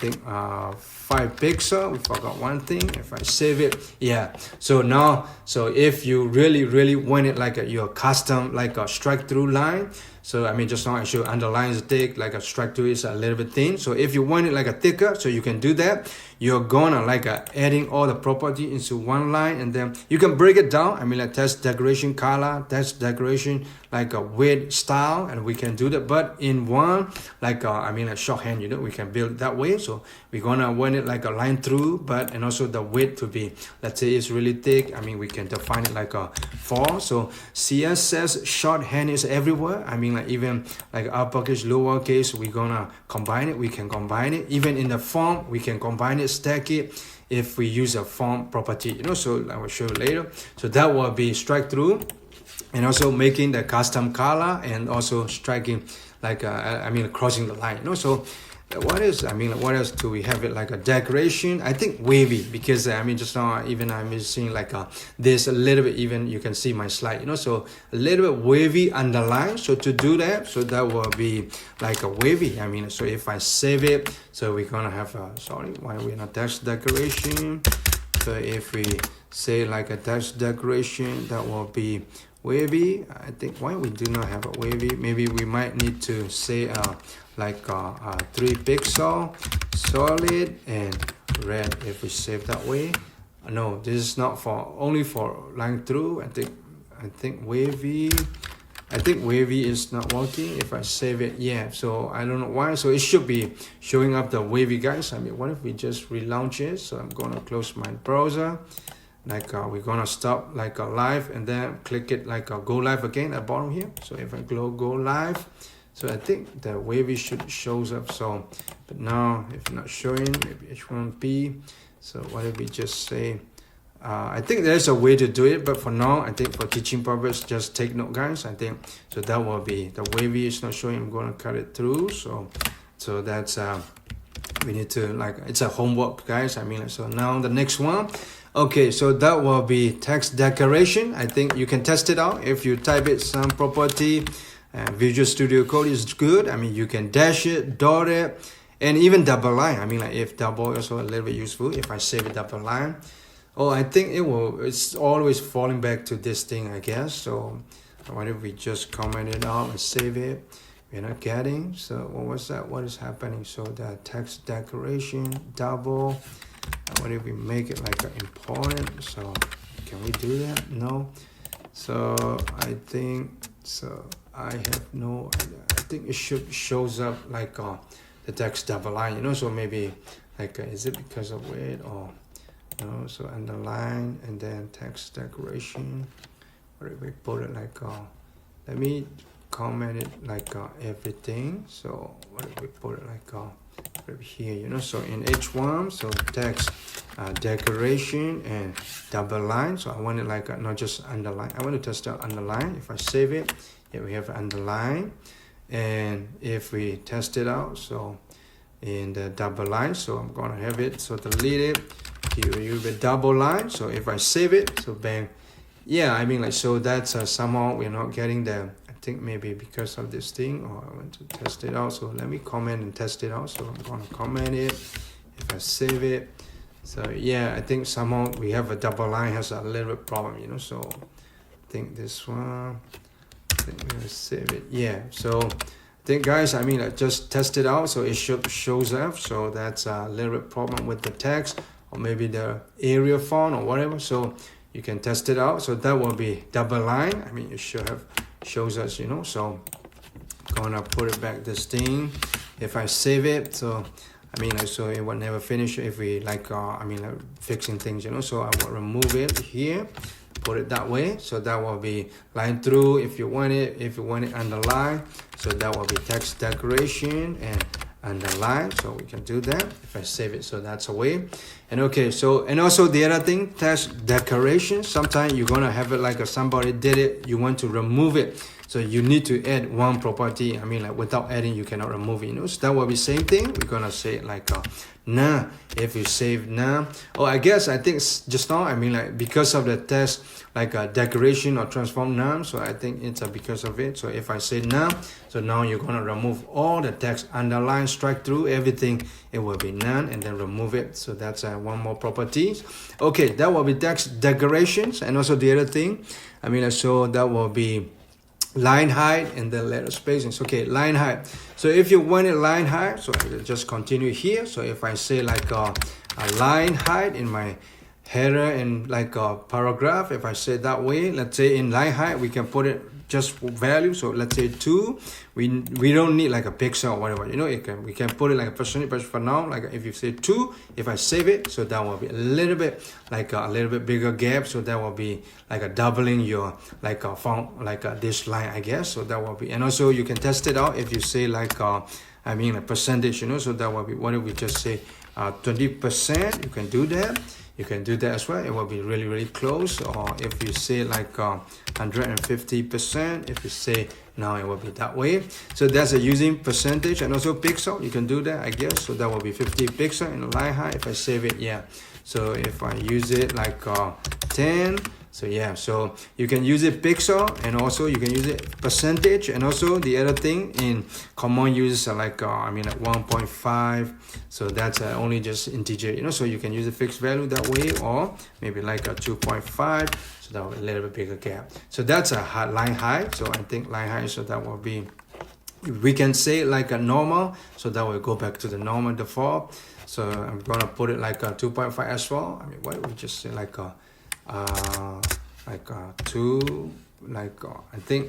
pixel. We forgot one thing. If I save it, yeah. So now, so if you really want it like your custom like a strike through line, so I mean, just now I show underline is thick, like a strike through is a little bit thin. So if you want it like a thicker, so you can do that. You're gonna like adding all the property into one line, and then you can break it down. I mean, like text decoration color, text decoration like a width style, and we can do that. But in one, like I mean, like shorthand, you know, we can build that way. So we're gonna want it like a line through, but and also the width to be, let's say it's really thick. I mean, we can define it like a 4. So CSS shorthand is everywhere. I mean, like even like uppercase, lowercase, we're gonna combine it. We can combine it. Even in the font, we can combine it, stack it, if we use a font property, you know. So I will show you later. So that will be strike through, and also making the custom color, and also striking like I mean, crossing the line, you know. So what is, I mean, what else do we have it like a decoration? I think wavy, because I mean, just now even I'm seeing like this a little bit, even you can see my slide, you know, so a little bit wavy underline. So to do that, so that will be like a wavy. I mean, so if I save it, so we're gonna have sorry, why we're not text decoration. So if we say like a text decoration, that will be wavy. I think why we do not have a wavy, maybe we might need to say like 3 pixel solid and red. If we save that way, no, this is not for only for line through. I think wavy, I think wavy is not working. If I save it, yeah, so I don't know why. So it should be showing up the wavy, guys. I mean, what if we just relaunch it? So I'm gonna close my browser, like we're gonna stop like a live, and then click it like a go live again at bottom here. So if I go live, so I think the wavy should shows up. So but now if not showing, maybe H1P. So what if we just say I think there's a way to do it, but for now, I think for teaching purpose, just take note, guys. I think so that will be the wavy is not showing. I'm going to cut it through. So that's we need to like, it's a homework, guys. I mean, so now the next one. Okay, so that will be text decoration. I think you can test it out if you type it some property. Visual Studio Code is good. I mean, you can dash it, dot it, and even double line. I mean, like if double also a little bit useful. If I save a double line. Oh, I think it's always falling back to this thing, I guess. So what if we just comment it out and save it? We're not getting. So what was that? What is happening? So the text decoration, double. What if we make it like an important? So can we do that? No. So I think, so I have no idea. I think it shows up like the text double line, you know. So maybe like, is it because of it, or know, so underline and then text decoration. What if we put it like let me comment it like everything. So what if we put it like right here, you know, so in H1, so text decoration and double line. So I want it like not just underline, I want to test out underline. If I save it, yeah, we have underline. And if we test it out, so in the double line, so I'm gonna have it, so delete it, here you have a double line. So if I save it, so bang, yeah, I mean like, so that's somehow we're not getting the, I think maybe because of this thing, or I want to test it out. So let me comment and test it out. So I'm gonna comment it. If I save it, so yeah, I think somehow we have a double line has a little bit problem, you know. So I think this one, I think we're gonna save it. Yeah, so I think guys, I mean I just test it out, so it shows up. So that's a little bit problem with the text, or maybe the Arial font or whatever. So you can test it out. So that will be double line. I mean, it should have shows us, you know. So gonna put it back this thing. If I save it, so I mean, so it will never finish if we like I mean like fixing things, you know. So I will remove it here, put it that way. So that will be line through if you want it. If you want it underline, so that will be text decoration and underline. So we can do that. If I save it, so that's a way. And okay, so and also the other thing, text decoration. Sometimes you're gonna have it like somebody did it, you want to remove it, so you need to add one property. I mean like without adding you cannot remove it, you know. So that will be same thing. We're gonna say it like nah. If you save nah, oh I guess I think just now, I mean like because of the text like a decoration or transform none, so I think it's because of it. So if I say none, so now you're gonna remove all the text, underline, strike through, everything, it will be none, and then remove it. So that's one more property. Okay, that will be text decorations. And also the other thing, I mean so that will be line height and then letter spacings. Okay, line height. So if you want it line height, so I just continue here. So if I say like a line height in my header and like a paragraph, if I say that way, let's say in line height we can put it just value. So let's say 2. We don't need like a pixel or whatever, you know. We can put it like a percentage, but for now, like if you say 2, if I save it, so that will be a little bit like a little bit bigger gap. So that will be like a doubling your like a font, like this line, I guess. So that will be, and also you can test it out if you say like I mean a percentage, you know. So that will be, what if we just say 20%, you can do that. You can do that as well. It will be really, really close. Or if you say like 150%, if you say now, it will be that way. So that's using percentage and also pixel. You can do that, I guess. So that will be 50 pixel in line height. If I save it, yeah. So if I use it like 10, so yeah, so you can use it pixel, and also you can use it percentage. And also the other thing in common use like I mean like 1.5. So that's only just integer, you know. So you can use a fixed value that way, or maybe like a 2.5. So that will be a little bit bigger gap. So that's a line height. So I think line height, so that will be, we can say like a normal. So that will go back to the normal default. So I'm gonna put it like a 2.5 as well. I mean, why don't we just say like a 2, like I think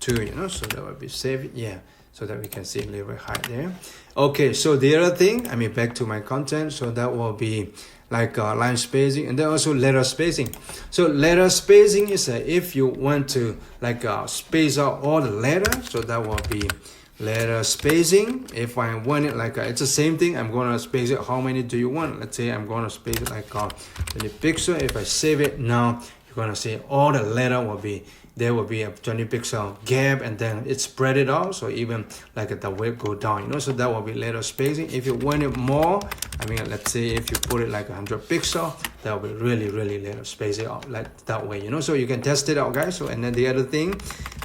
2, you know. So that will be saved, yeah, so that we can see a little bit high there. Okay, so the other thing, I mean back to my content, so that will be like line spacing, and then also letter spacing. So letter spacing is if you want to like space out all the letters, so that will be letter spacing. If I want it like it's the same thing, I'm gonna space it. How many do you want? Let's say I'm gonna space it like 20 pixel. If I save it now, you're gonna see all the letter will be, there will be a 20 pixel gap, and then it's spread it out, so even like the width go down, you know. So that will be letter spacing. If you want it more, I mean let's say if you put it like 100 pixel, that will be really, really letter spacing out like that way, you know. So you can test it out, guys. So and then the other thing,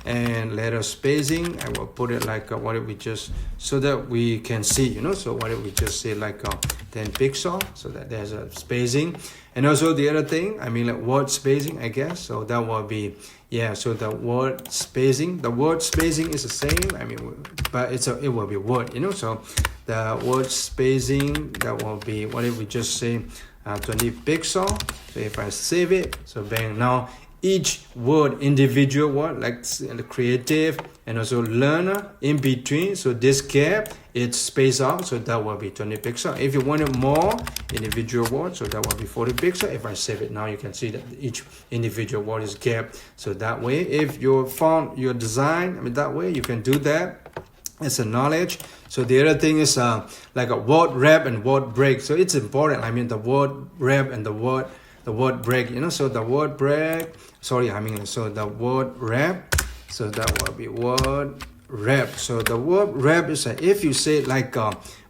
and letter spacing, I will put it like what if we just, so that we can see, you know. So what if we just say like 10 pixel, so that there's a spacing. And also the other thing, I mean like word spacing, I guess. So that will be, yeah, so the word spacing is the same, I mean, but it will be word, you know. So the word spacing, that will be, what if we just say 20 pixel. So if I save it, so bang, now each word, individual word, like the creative and also learner in between, so this gap it's spaced out, so that will be 20 pixels. If you wanted more individual word, so that will be 40 pixels. If I save it now, you can see that each individual word is gapped. So that way, if your font, your design, that way you can do that. It's a knowledge. So the other thing is like a word wrap and word break. So it's important. The word wrap and the word break. So the word break. So the word wrap. So that will be word wrap. So the word wrap is if you say like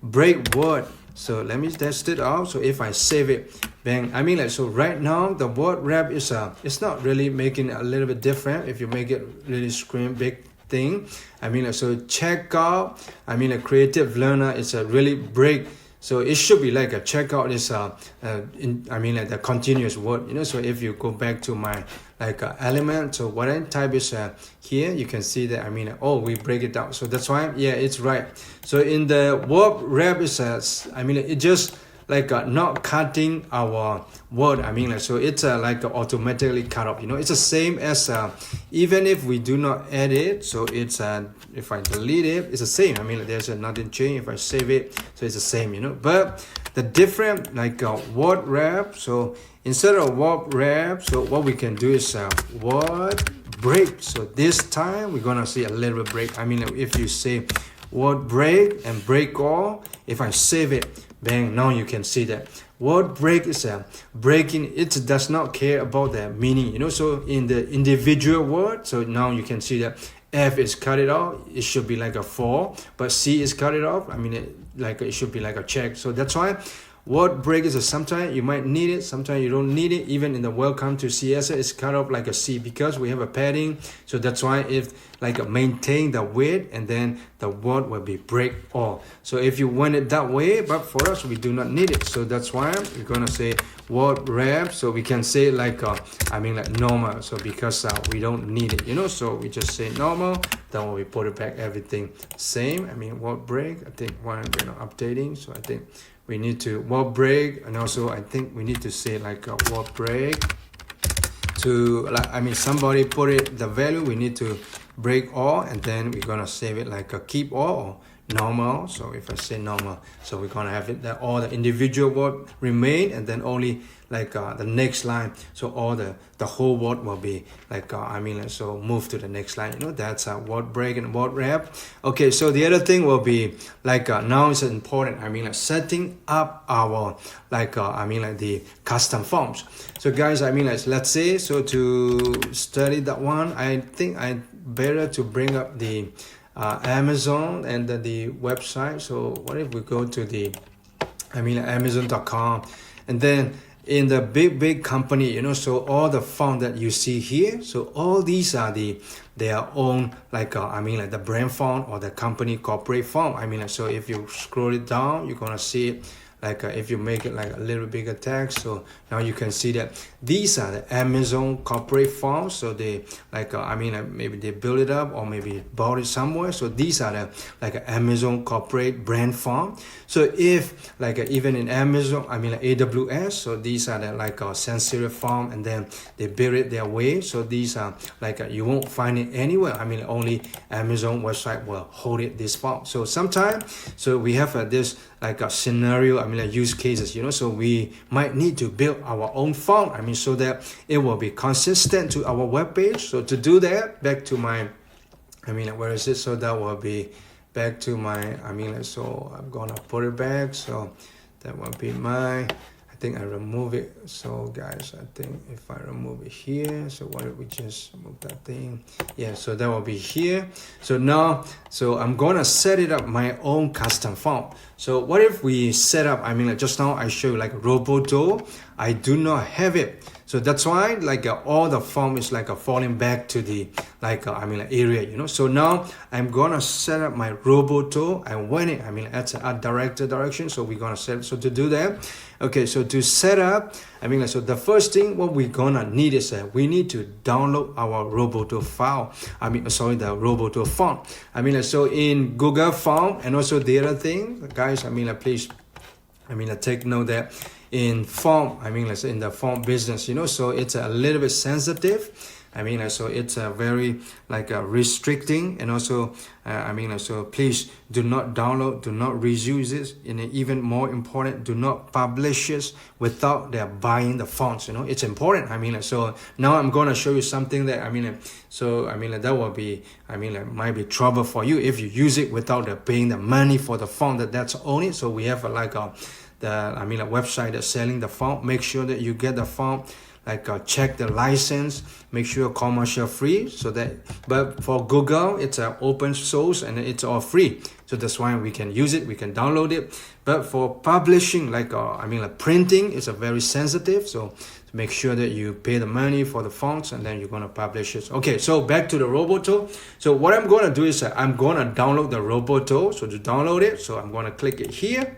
break word. So let me test it out. So if I save it, bang. So right now the word wrap is it's not really making it a little bit different. If you make it really screen big thing, so checkout, a creative learner is a really break. So it should be like a checkout is like the continuous word. So if you go back to my element, so what I type is here, you can see that we break it down. So that's why, yeah, it's right. So in the word wrap is it just like not cutting our word. So it's like automatically cut off. It's the same as even if we do not edit. So it's if I delete it, it's the same. There's nothing change. If I save it, so it's the same. But the different word wrap. So instead of word wrap, so what we can do is word break. So this time we're gonna see a little bit break. If you say word break and break all, if I save it, bang, now you can see that word break is breaking. It does not care about the meaning. So in the individual word, so now you can see that F is cut it off, it should be like a 4, but C is cut it off, it should be like a check. So that's why word break is sometimes you might need it, sometimes you don't need it. Even in the welcome to CSS, it's cut off like a C because we have a padding. So that's why if maintain the width, and then the word will be break all. So if you want it that way, but for us we do not need it. So that's why we're gonna say word wrap. So we can say like normal. So because we don't need it, so we just say normal. Then when we put it back, everything same. Word break. I think one updating. So I think we need to word break, and also I think we need to say like a word break to somebody put it the value, we need to break all, and then we're gonna save it like a keep all or normal. So if I say normal, so we're gonna have it that all the individual word remain, and then only the next line, so all the whole word will be so move to the next line. That's a word break and word wrap. Okay, so the other thing will be now it's important, setting up our the custom forms. So guys, let's say, so to study that one, I think I better to bring up the Amazon and the website. So what if we go to the Amazon.com, and then in the big company, so all the font that you see here, so all these are their own the brand font or the company corporate font. So if you scroll it down, you're gonna see it if you make it a little bigger text. So now you can see that these are the Amazon corporate fonts. So they maybe they build it up or maybe bought it somewhere. So these are the Amazon corporate brand font. So if even in Amazon, AWS, so these are the sans-serif font, and then they build it their way. So these are you won't find it anywhere. Only Amazon website will hold it this font. So sometimes, so we have this a scenario, use cases, so we might need to build our own font, so that it will be consistent to our web page. So to do that, back to my, where is it? So that will be back to my, so I'm gonna put it back. So that will be my, I think I remove it. So guys, I think if I remove it here, so why don't we just move that thing? Yeah, so that will be here. So now, so I'm gonna set it up my own custom font. So what if we set up, just now I show you Roboto, I do not have it. So that's why all the font is falling back to the area, So now I'm gonna set up my Roboto, and when it that's a art director direction, so we're gonna set it. So to do that, okay, so to set up, so the first thing what we're gonna need is we need to download our Roboto file. The Roboto font. So in Google Font, and also the other thing, guys, please, take note that in font, in the font business, so it's a little bit sensitive. I mean, so it's very like restricting, and also I mean, so please do not download, do not reuse it, and even more important, do not publish it without their buying the fonts. You know, it's important. I mean, so now I'm gonna show you something that I mean, so I mean that will be, I mean, might be trouble for you if you use it without paying the money for the font that's on it. So we have like a I mean a website that's selling the font. Make sure that you get the font, like check the license, make sure commercial free, so that, but for Google it's open source and it's all free, so that's why we can use it, we can download it. But for publishing, like I mean like printing, is a very sensitive, so make sure that you pay the money for the fonts and then you're going to publish it. Okay, so back to the Roboto. So what I'm going to do is I'm going to download the Roboto. So to download it, so I'm going to click it here.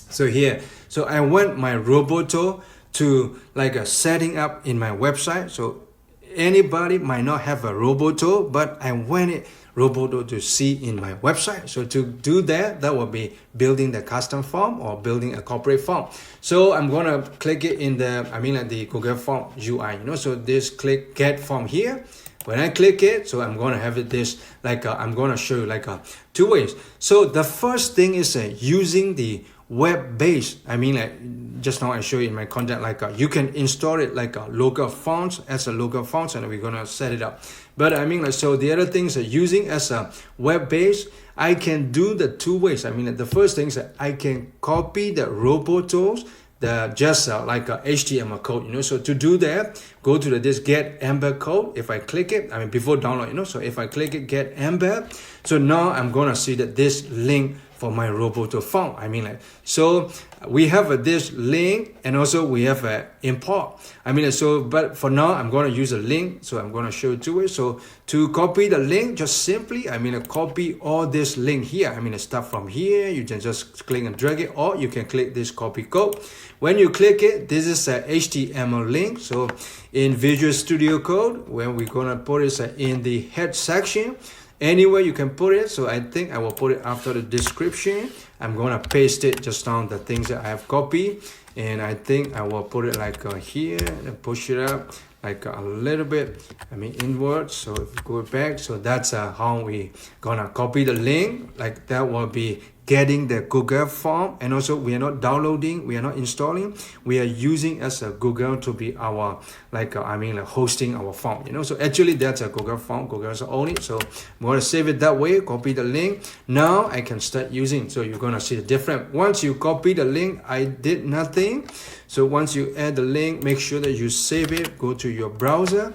So here, so I want my Roboto to like a setting up in my website. So anybody might not have a Roboto, but I want it Roboto to see in my website. So to do that, that will be building the custom form or building a corporate form. So I'm gonna click it in the, I mean like the Google Form UI, you know, so this click get form here. When I click it, so I'm gonna have it this, like I'm gonna show you like two ways. So the first thing is using the web-based, I mean like just now I show you in my content, like you can install it like a local fonts as a local fonts, and we're gonna set it up. But I mean like, so the other things are using as a web-based, I can do the two ways. I mean the first thing is that I can copy the Robotos, the just like a HTML code, you know. So to do that, go to this get embed code. If I click it, I mean before download, you know, so if I click it, get embed, so now I'm gonna see that this link for my Roboto font. I mean like, so we have this link, and also we have a import. I mean, so but for now I'm going to use a link, so I'm going to show it to it. So to copy the link, just simply, I mean, copy all this link here. I mean, start from here, you can just click and drag it, or you can click this copy code. When you click it, this is a HTML link. So in Visual Studio Code, where we're going to put it in the head section, anywhere you can put it. So I think I will put it after the description. I'm gonna paste it just on the things that I have copied, and I think I will put it like here and push it up like a little bit, I mean inwards. So if you go back, so that's how we gonna copy the link. Like that will be getting the Google form, and also we are not downloading, we are not installing, we are using as a Google to be our like I mean like hosting our form, you know. So actually that's a Google form, Google's own it. So I'm going to save it that way, copy the link. Now I can start using. So you're going to see the difference. Once you copy the link, I did nothing. So once you add the link, make sure that you save it, go to your browser,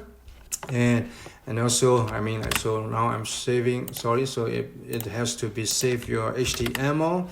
and also, I mean, so now I'm saving, sorry, so it has to be save your HTML.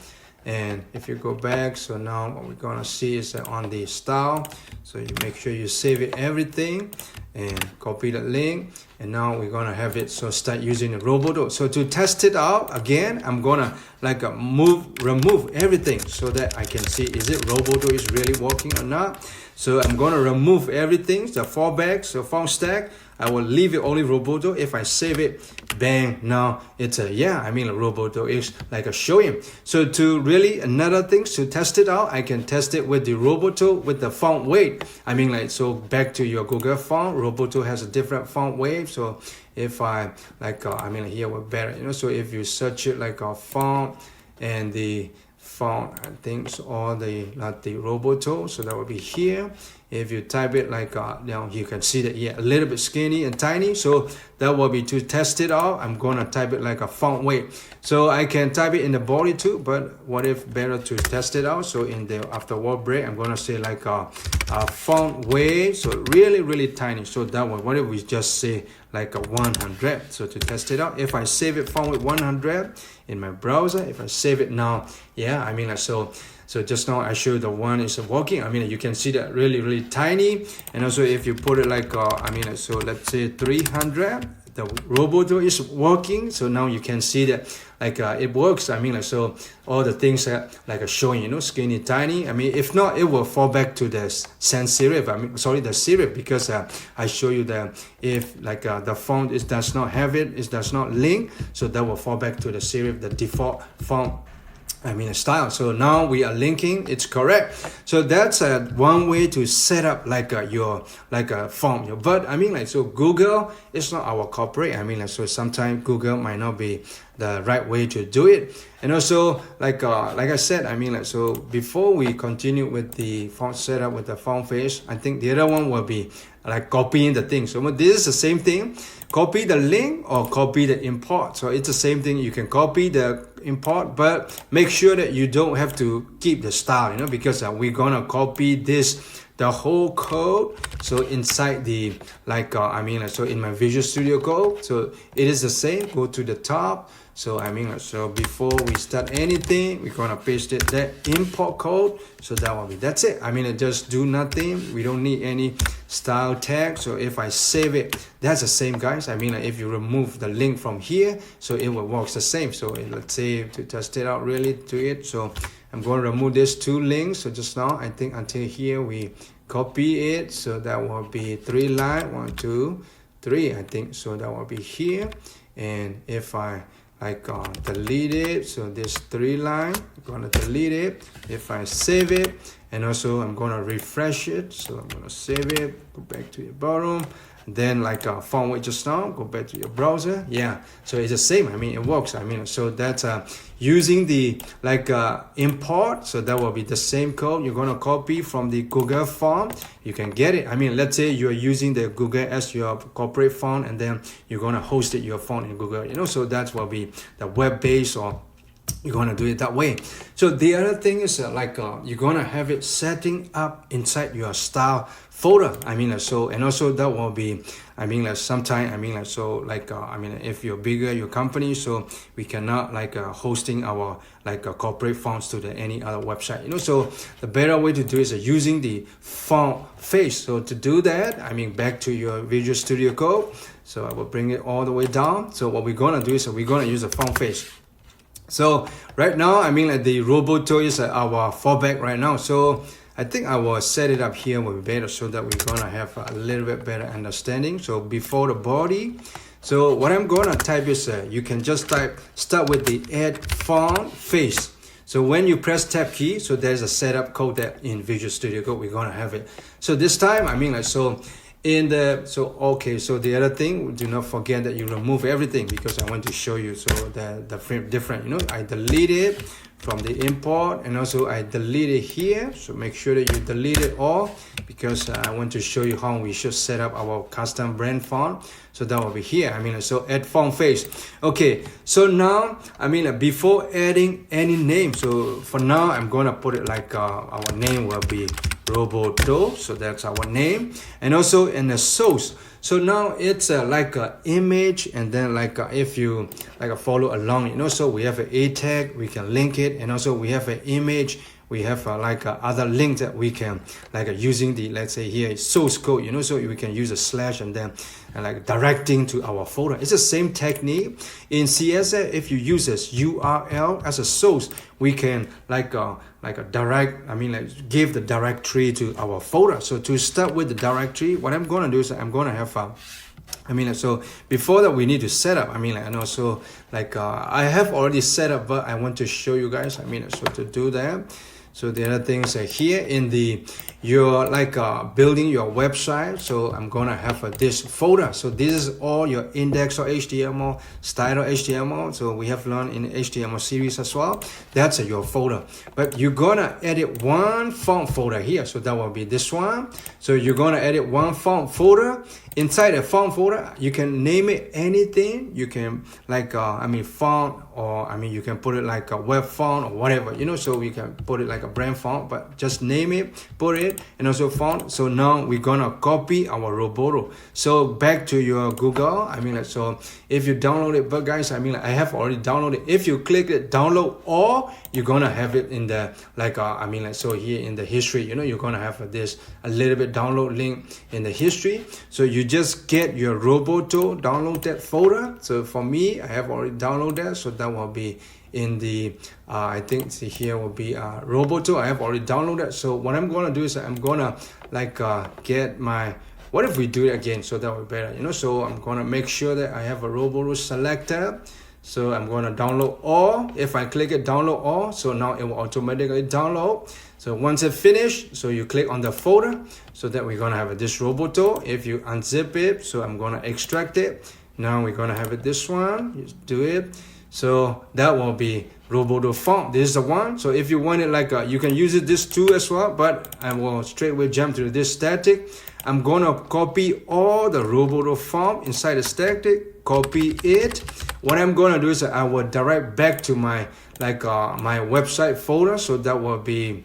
And if you go back, so now what we're gonna see is on the style. So you make sure you save it everything and copy the link. And now we're gonna have it, so start using the Roboto. So to test it out again, I'm gonna like remove everything so that I can see, is it Roboto is really working or not. So I'm gonna remove everything, the fallback, so font stack. I will leave it only Roboto. If I save it, bang, now it's yeah, I mean Roboto is like a showing. So to really, another thing, to test it out, I can test it with the Roboto with the font weight. I mean like, so back to your Google font, Roboto has a different font weight. So if I like, I mean here we're better, you know. So if you search it like a font and the font, I think it's all the, not the Roboto, so that will be here. If you type it like now you can see that, yeah, a little bit skinny and tiny. So that will be to test it out. I'm gonna type it like a font weight. So I can type it in the body too, but what if better to test it out? So in the after word break, I'm gonna say like a font weight, so really tiny. So that one, what if we just say like a 100? So to test it out, if I save it font with 100 in my browser, if I save it now, yeah, I mean so just now I showed the one is working. I mean you can see that really tiny. And also if you put it like I mean so let's say 300, the Roboto is working. So now you can see that like it works. I mean like, so all the things that like are showing, you know, skinny, tiny. I mean if not, it will fall back to the sans-serif, I mean sorry, the serif, because I show you that if like the font does not have it does not link, so that will fall back to the serif, the default font style. So now we are linking, it's correct. So that's one way to set up like your form. But so Google is not our corporate. So sometimes Google might not be the right way to do it. And also like I said, so before we continue with the font setup with the font face, I think the other one will be like copying the thing. So this is the same thing. Copy the link or copy the import. So it's the same thing. You can copy the import, but make sure that you don't have to keep the style, because we're gonna copy the whole code. So inside the so in my Visual Studio Code, so it is the same. Go to the top. So so before we start anything, we're gonna paste it that import code. So that's it. Just do nothing. We don't need any style tag. So if I save it, that's the same, guys. If you remove the link from here, so it will work the same. So let's say to test it out really to it. So I'm going to remove these two links. So just now, I think until here we copy it. So that will be 3 lines, 1, 2, 3. I think so. That will be here. And if I delete it, so this 3 line, I'm gonna delete it. If I save it, and also I'm gonna refresh it, so I'm gonna save it, go back to your bottom, then font weight just now, go back to your browser. Yeah, so it's the same. It works. So that's using the import. So that will be the same code. You're gonna copy from the Google font. You can get it. Let's say you're using the Google as your corporate font, and then you're gonna host it your font in Google. So that will be the web-based, or you're gonna do it that way. So the other thing is you're gonna have it setting up inside your style folder. So, and also that will be sometime so if you're bigger, your company, so we cannot hosting our corporate fonts to any other website. So the better way to do is using the font face. So to do that, back to your Visual Studio Code. So I will bring it all the way down. So what we're gonna do is we're gonna use the font face. So right now, the Roboto is our fallback right now. So I think I will set it up here will be better, so that we're gonna have a little bit better understanding. So before the body, so what I'm gonna type is you can just start with the add font face. So when you press tab key, so there's a setup code that in Visual Studio Code we're gonna have it. So this time, so the other thing, do not forget that you remove everything, because I want to show you so the frame different. I delete it from the import, and also I delete it here. So make sure that you delete it all, because I want to show you how we should set up our custom brand font. So that will be here. So add font face. Okay, so now before adding any name, so for now I'm gonna put it our name will be Roboto. So that's our name. And also in the source, so now it's like a image, and then if you follow along, so we have an A tag, we can link it, and also we have an image, we have other links that we can using the, let's say here is source code, so we can use a slash and then directing to our folder. It's the same technique in CSS. If you use this URL as a source, we can a direct, give the directory to our folder. So to start with the directory, what I'm gonna do is I'm gonna have so before that we need to set up, and also I have already set up, but I want to show you guys, so to do that. So the other things are here in your building your website. So I'm gonna have this folder. So this is all your index.html, style.html. So we have learned in HTML series as well. That's your folder. But you're gonna edit one font folder here. So that will be this one. So you're gonna edit one font folder. Inside a font folder, you can name it anything. You can font, or you can put it like a web font or whatever, so we can put it like a brand font, but just name it, put it, and also font. So now we're gonna copy our Roboto. So back to your Google, so if you download it, but guys, I have already downloaded. If you click it, download, or you're gonna have it in the so here in the history, you're gonna have this a little bit download link in the history. So you just get your Roboto, download that folder. So for me, I have already downloaded that, so that will be in the I think here will be Roboto. I have already downloaded. So what I'm gonna do is I'm gonna get my, what if we do it again, so that would be better, so I'm gonna make sure that I have a Roboto selected. So I'm going to download all. If I click it, download all, so now it will automatically download. So once it's finished, so you click on the folder, so that we're going to have this Roboto. If you unzip it, so I'm going to extract it. Now we're going to have it this one. Just do it. So that will be Roboto font. This is the one. So if you want it like you can use it this too as well, but I will straight away jump to this static. I'm going to copy all the Roboto font inside the static, copy it. What I'm going to do is I will direct back to my my website folder. So that will be,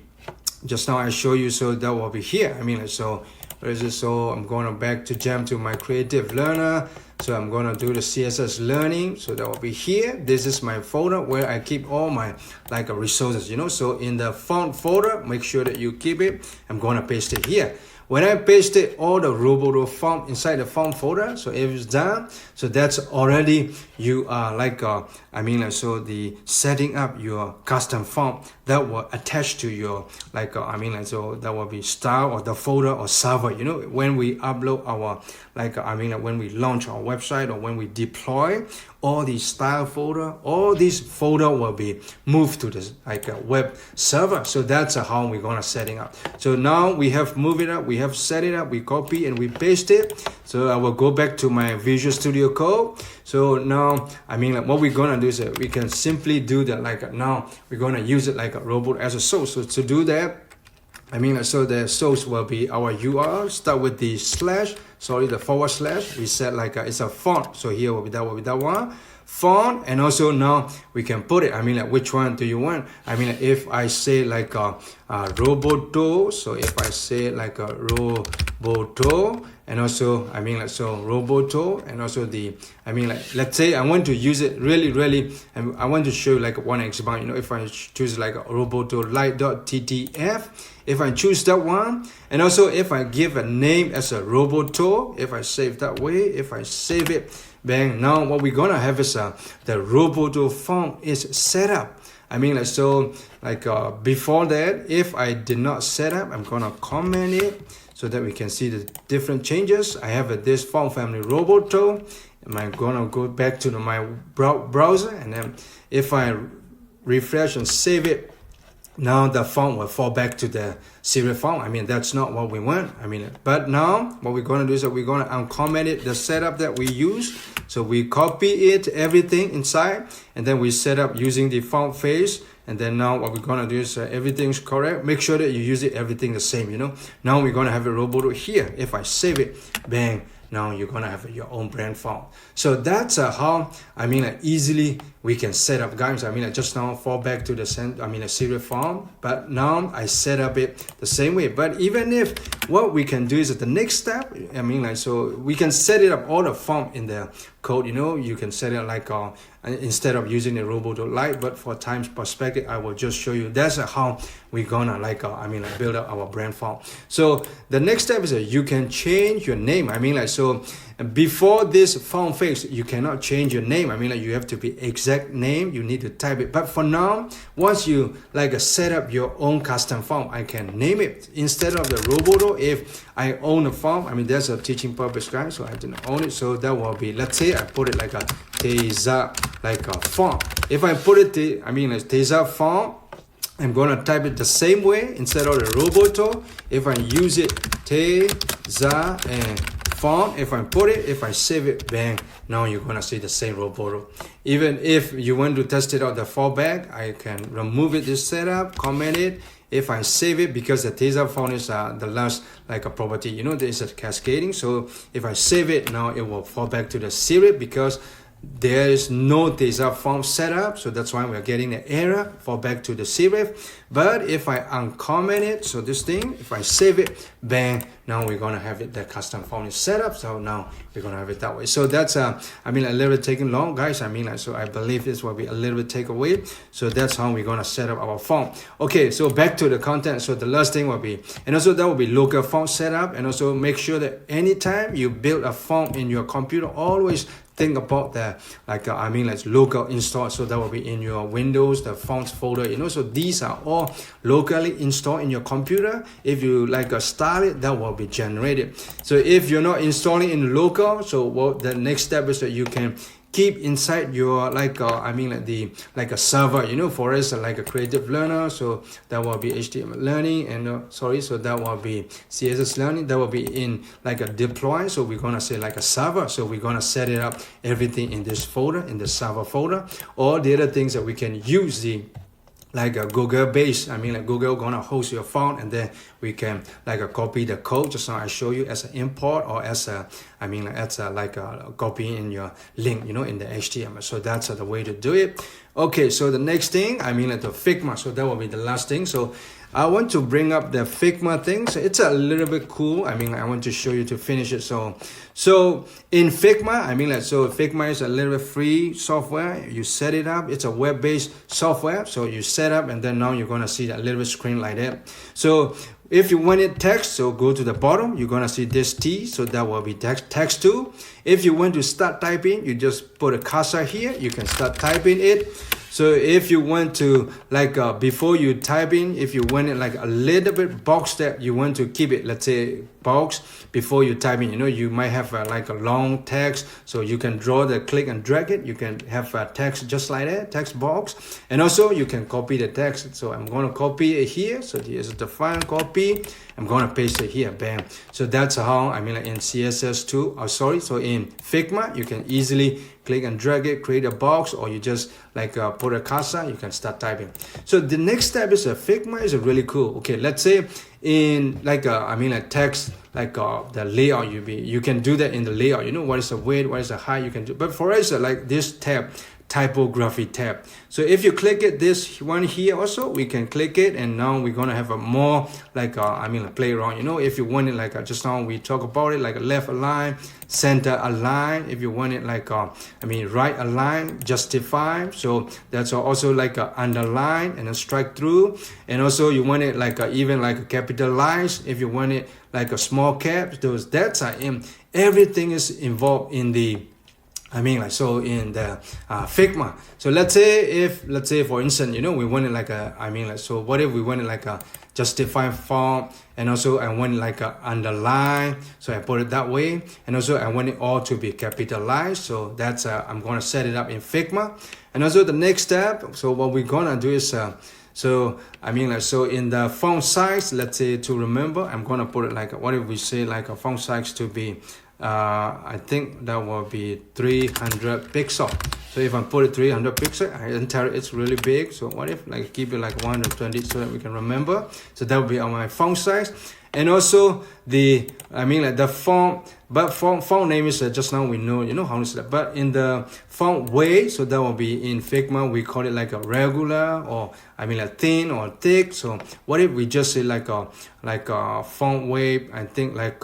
just now I show you, so that will be here. I mean, so where is it? So I'm going to back to jump to my creative learner. So I'm going to do the CSS learning. So that will be here. This is my folder where I keep all my resources, you know. So in the font folder, make sure that you keep it. I'm going to paste it here. When I pasted all the Roboto font inside the font folder, so if it's done, so that's already you are so the setting up your custom font that will attach to your so that will be style or the folder or server. You know, when we upload our when we launch our website or when we deploy, all these style folder, all these folder will be moved to this web server. So that's how we're gonna setting up. So now we have moved it up, we have set it up, we copy and we paste it. So I will go back to my Visual Studio Code. So now what we're gonna do is that we can simply do that now we're gonna use it like a robot as a source. So to do that, so the source will be our URL. Start with the the forward slash. We set it's a font. So here will be that one font, and also now we can put it. Which one do you want? If I say Roboto, so if I say a Roboto, and also so Roboto, and also the let's say I want to use it really, and I want to show one example. You know, if I choose a Roboto light.ttf, if I choose that one, and also if I give a name as a Roboto, if I save that way, if I save it, bang, now what we're gonna have is the Roboto font is set up. Before that, if I did not set up, I'm gonna comment it so that we can see the different changes. I have this font family Roboto, and I'm gonna go back to my browser, and then if I refresh and save it, now the font will fall back to the serif font. That's not what we want. But now what we're going to do is that we're going to uncomment it, the setup that we use. So we copy it, everything inside, and then we set up using the font face. And then now what we're going to do is everything's correct. Make sure that you use it, everything the same, you know. Now we're going to have a Roboto here. If I save it, bang, now you're going to have your own brand font. So that's how, easily we can set up, guys. Just now fall back to the serif font, but now I set up it the same way. But even if what we can do is at the next step, so we can set it up all the font in the code, you know. You can set it instead of using the Roboto Light, but for time's perspective, I will just show you. That's how we're gonna build up our brand font. So the next step is that you can change your name. So before this font fix, you cannot change your name. You have to be exact name. You need to type it. But for now, once you set up your own custom font, I can name it instead of the Roboto. If I own a font, that's a teaching purpose, guys. So I didn't own it. So that will be, let's say I put it like a Teza font. If I put it Teza font, I'm gonna type it the same way instead of the Roboto. If I use it Teza and font, if I put it, if I save it, bang, now you're gonna see the same Roboto. Even if you want to test it out the fallback, I can remove it, this setup, comment it. If I save it, because the Teza font is the last a property, you know, there is a cascading. So if I save it, now it will fall back to the serif because there is no Teza font setup, so that's why we're getting the error, fall back to the serif. But if I uncomment it, so this thing, if I save it, bang, now we're gonna have it, the custom font is set up, so now we're gonna have it that way. So that's a little bit taking long, guys. So I believe this will be a little bit takeaway. So that's how we're gonna set up our font. Okay, so back to the content. So the last thing will be, and also that will be local font setup, and also make sure that anytime you build a font in your computer, always think about the local install. So that will be in your Windows, the fonts folder, you know. So these are all locally installed in your computer. If you style it, that will be generated. So if you're not installing in local, so the next step is that you can keep inside your like a server, you know, for us like a creative learner. So that will be HTML learning, and so that will be CSS learning. That will be in like a deploy. So we're gonna say like a server. So we're gonna set it up everything in this folder, in the server folder. All the other things that we can use the like a Google base. Like Google gonna host your font, and then we can like copy the code just now I show you as an import, or as a like a copy in your link, you know, in the HTML. So that's the way to do it. Okay, so the next thing, like the Figma. So that will be the last thing. So I want to bring up the Figma thing. So it's a little bit cool. I want to show you to finish it. So in Figma, so Figma is a little bit free software. You set it up. It's a web-based software. So you set up, and then now you're gonna see that little bit screen like that. So if you want it text, so go to the bottom, you're gonna see this T, so that will be text tool. If you want to start typing, you just put a cursor here, you can start typing it. So if you want to like before you type in, if you want it like a little bit box that you want to keep it, let's say box before you type in, you know, you might have like a long text, so you can draw the click and drag it. You can have a text just like that, text box, and also you can copy the text. So I'm going to copy it here. So here's the file, copy. I'm going to paste it here, bam. So that's how like in CSS too. So in Figma, you can easily click and drag it, create a box, or you just like put a cursor, you can start typing. So the next step is Figma is really cool. Okay, let's say in like text, like the layout, you can do that in the layout. You know, what is the width, what is the height, you can do. But for us, like this tab, typography tab. So if you click it, this one here also, we can click it, and now we're gonna have a more like play around. You know, if you want it like just now we talk about it, like a left align, center align. If you want it like right align, justify. So that's also like underline and a strike through. And also you want it like even like capitalize. If you want it like a small cap, that's in everything is involved in the so in the Figma. So let's say for instance, you know, we want it like so what if we want it like a justify font, and also I want it like a underline, so I put it that way, and also I want it all to be capitalized. So that's I'm gonna set it up in Figma. And also the next step, so what we're gonna do is so in the font size, let's say to remember, I'm gonna put it like, what if we say like a font size to be I think that will be 300 pixel. So if I put it 300 pixel, I enter it, it's really big. So what if like keep it like 120 so that we can remember? So that will be on my font size. And also the the font, but font name is just now we know, you know how to say that. But in the font weight, so that will be in Figma, we call it like a regular, or thin or thick. So what if we just say like a font weight, I think like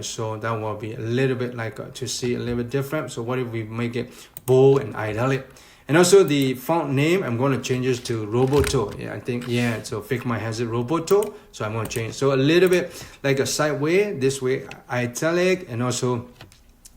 so that will be a little bit like to see a little bit different. So what if we make it bold and italic? And also the font name, I'm going to change this to Roboto. Yeah, I think, yeah, so Figma has it Roboto. So I'm going to change. So a little bit like a sideways, this way, italic, and also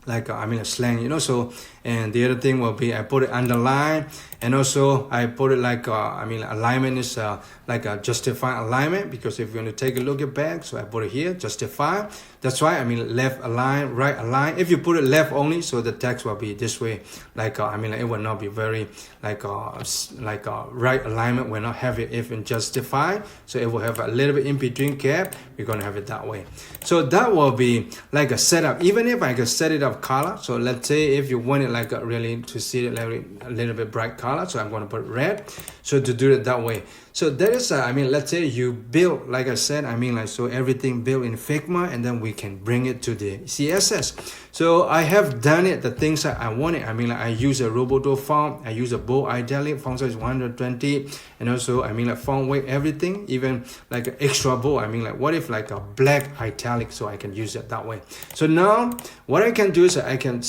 like a slang, you know. So, and the other thing will be I put it underline, and also I put it like alignment is like a justify alignment, because if you're going to take a look at back, so I put it here, justify. That's why left align, right align. If you put it left only, so the text will be this way, like it will not be very like right alignment will not have it if in justify. So it will have a little bit in between cap. We're gonna have it that way. So that will be like a setup. Even if I can set it up color, so let's say if you want it like really to see it like a little bit bright color, so I'm going to put red. So to do it that way. So that is let's say you build, like I said, so everything built in Figma, and then we can bring it to the CSS. So I have done it, the things that I wanted. I use a Roboto font, I use a bold italic, font size 120, and also font weight, everything, even like an extra bold. What if like a black italic, so I can use it that way. So now what I can do is I can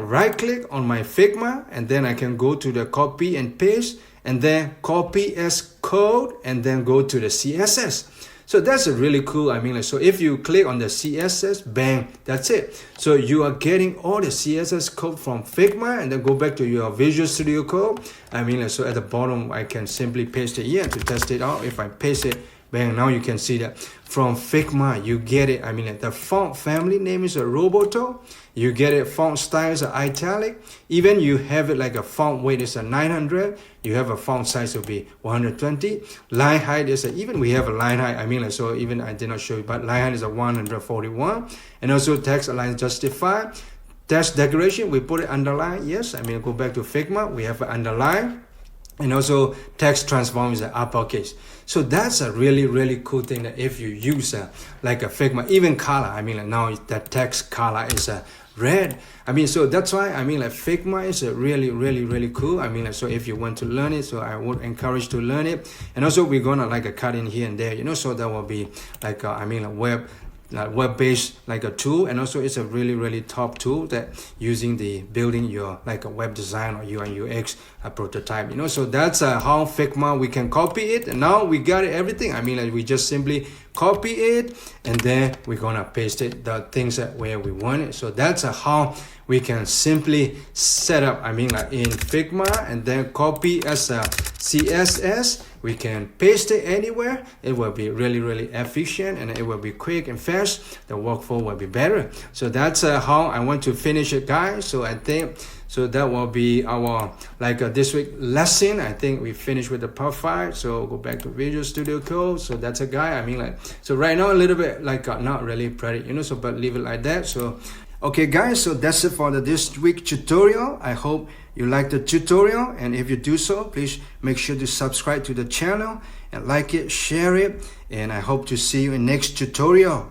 right click on my Figma, and then I can go to the copy and paste, and then copy as code, and then go to the CSS. So that's a really cool, so if you click on the CSS, bang, that's it. So you are getting all the CSS code from Figma, and then go back to your Visual Studio Code. So at the bottom, I can simply paste it here to test it out. If I paste it, bang, now you can see that from Figma you get it. I mean, like the font family name is a Roboto. You get it, font style is italic. Even you have it like a font weight is a 900. You have a font size will be 120. Line height is even we have a line height. I mean, like, so even I did not show you, but line height is a 141. And also text align justified. Text decoration, we put it underline. Yes, I mean, go back to Figma, we have an underline. And also text transform is an uppercase. So that's a really cool thing that if you use like a Figma, even color, I mean, like now that text color is a red. I mean, so that's why I mean, like Figma is a really cool. I mean, like, so if you want to learn it, so I would encourage to learn it. And also we're gonna like a cut in here and there, you know, so that will be like I mean, like web-based like a tool. And also it's a really top tool that using the building your like a web design or UI UX prototype, you know. So that's how Figma we can copy it, and now we got everything. I mean, like we just simply copy it and then we're gonna paste it the things that where we want it. So that's how we can simply set up, I mean, like in Figma, and then copy as a CSS. We can paste it anywhere. It will be really efficient, and it will be quick and fast. The workflow will be better. So that's how I want to finish it, guys. So I think so that will be our like this week lesson. I think we finished with the part 5. So go back to Visual Studio Code. So that's a guy. I mean, like, so right now a little bit like not really pretty, you know. So but leave it like that. So okay, guys. So that's it for this week tutorial. I hope you like the tutorial, and if you do so, please make sure to subscribe to the channel and like it, share it, and I hope to see you in next tutorial.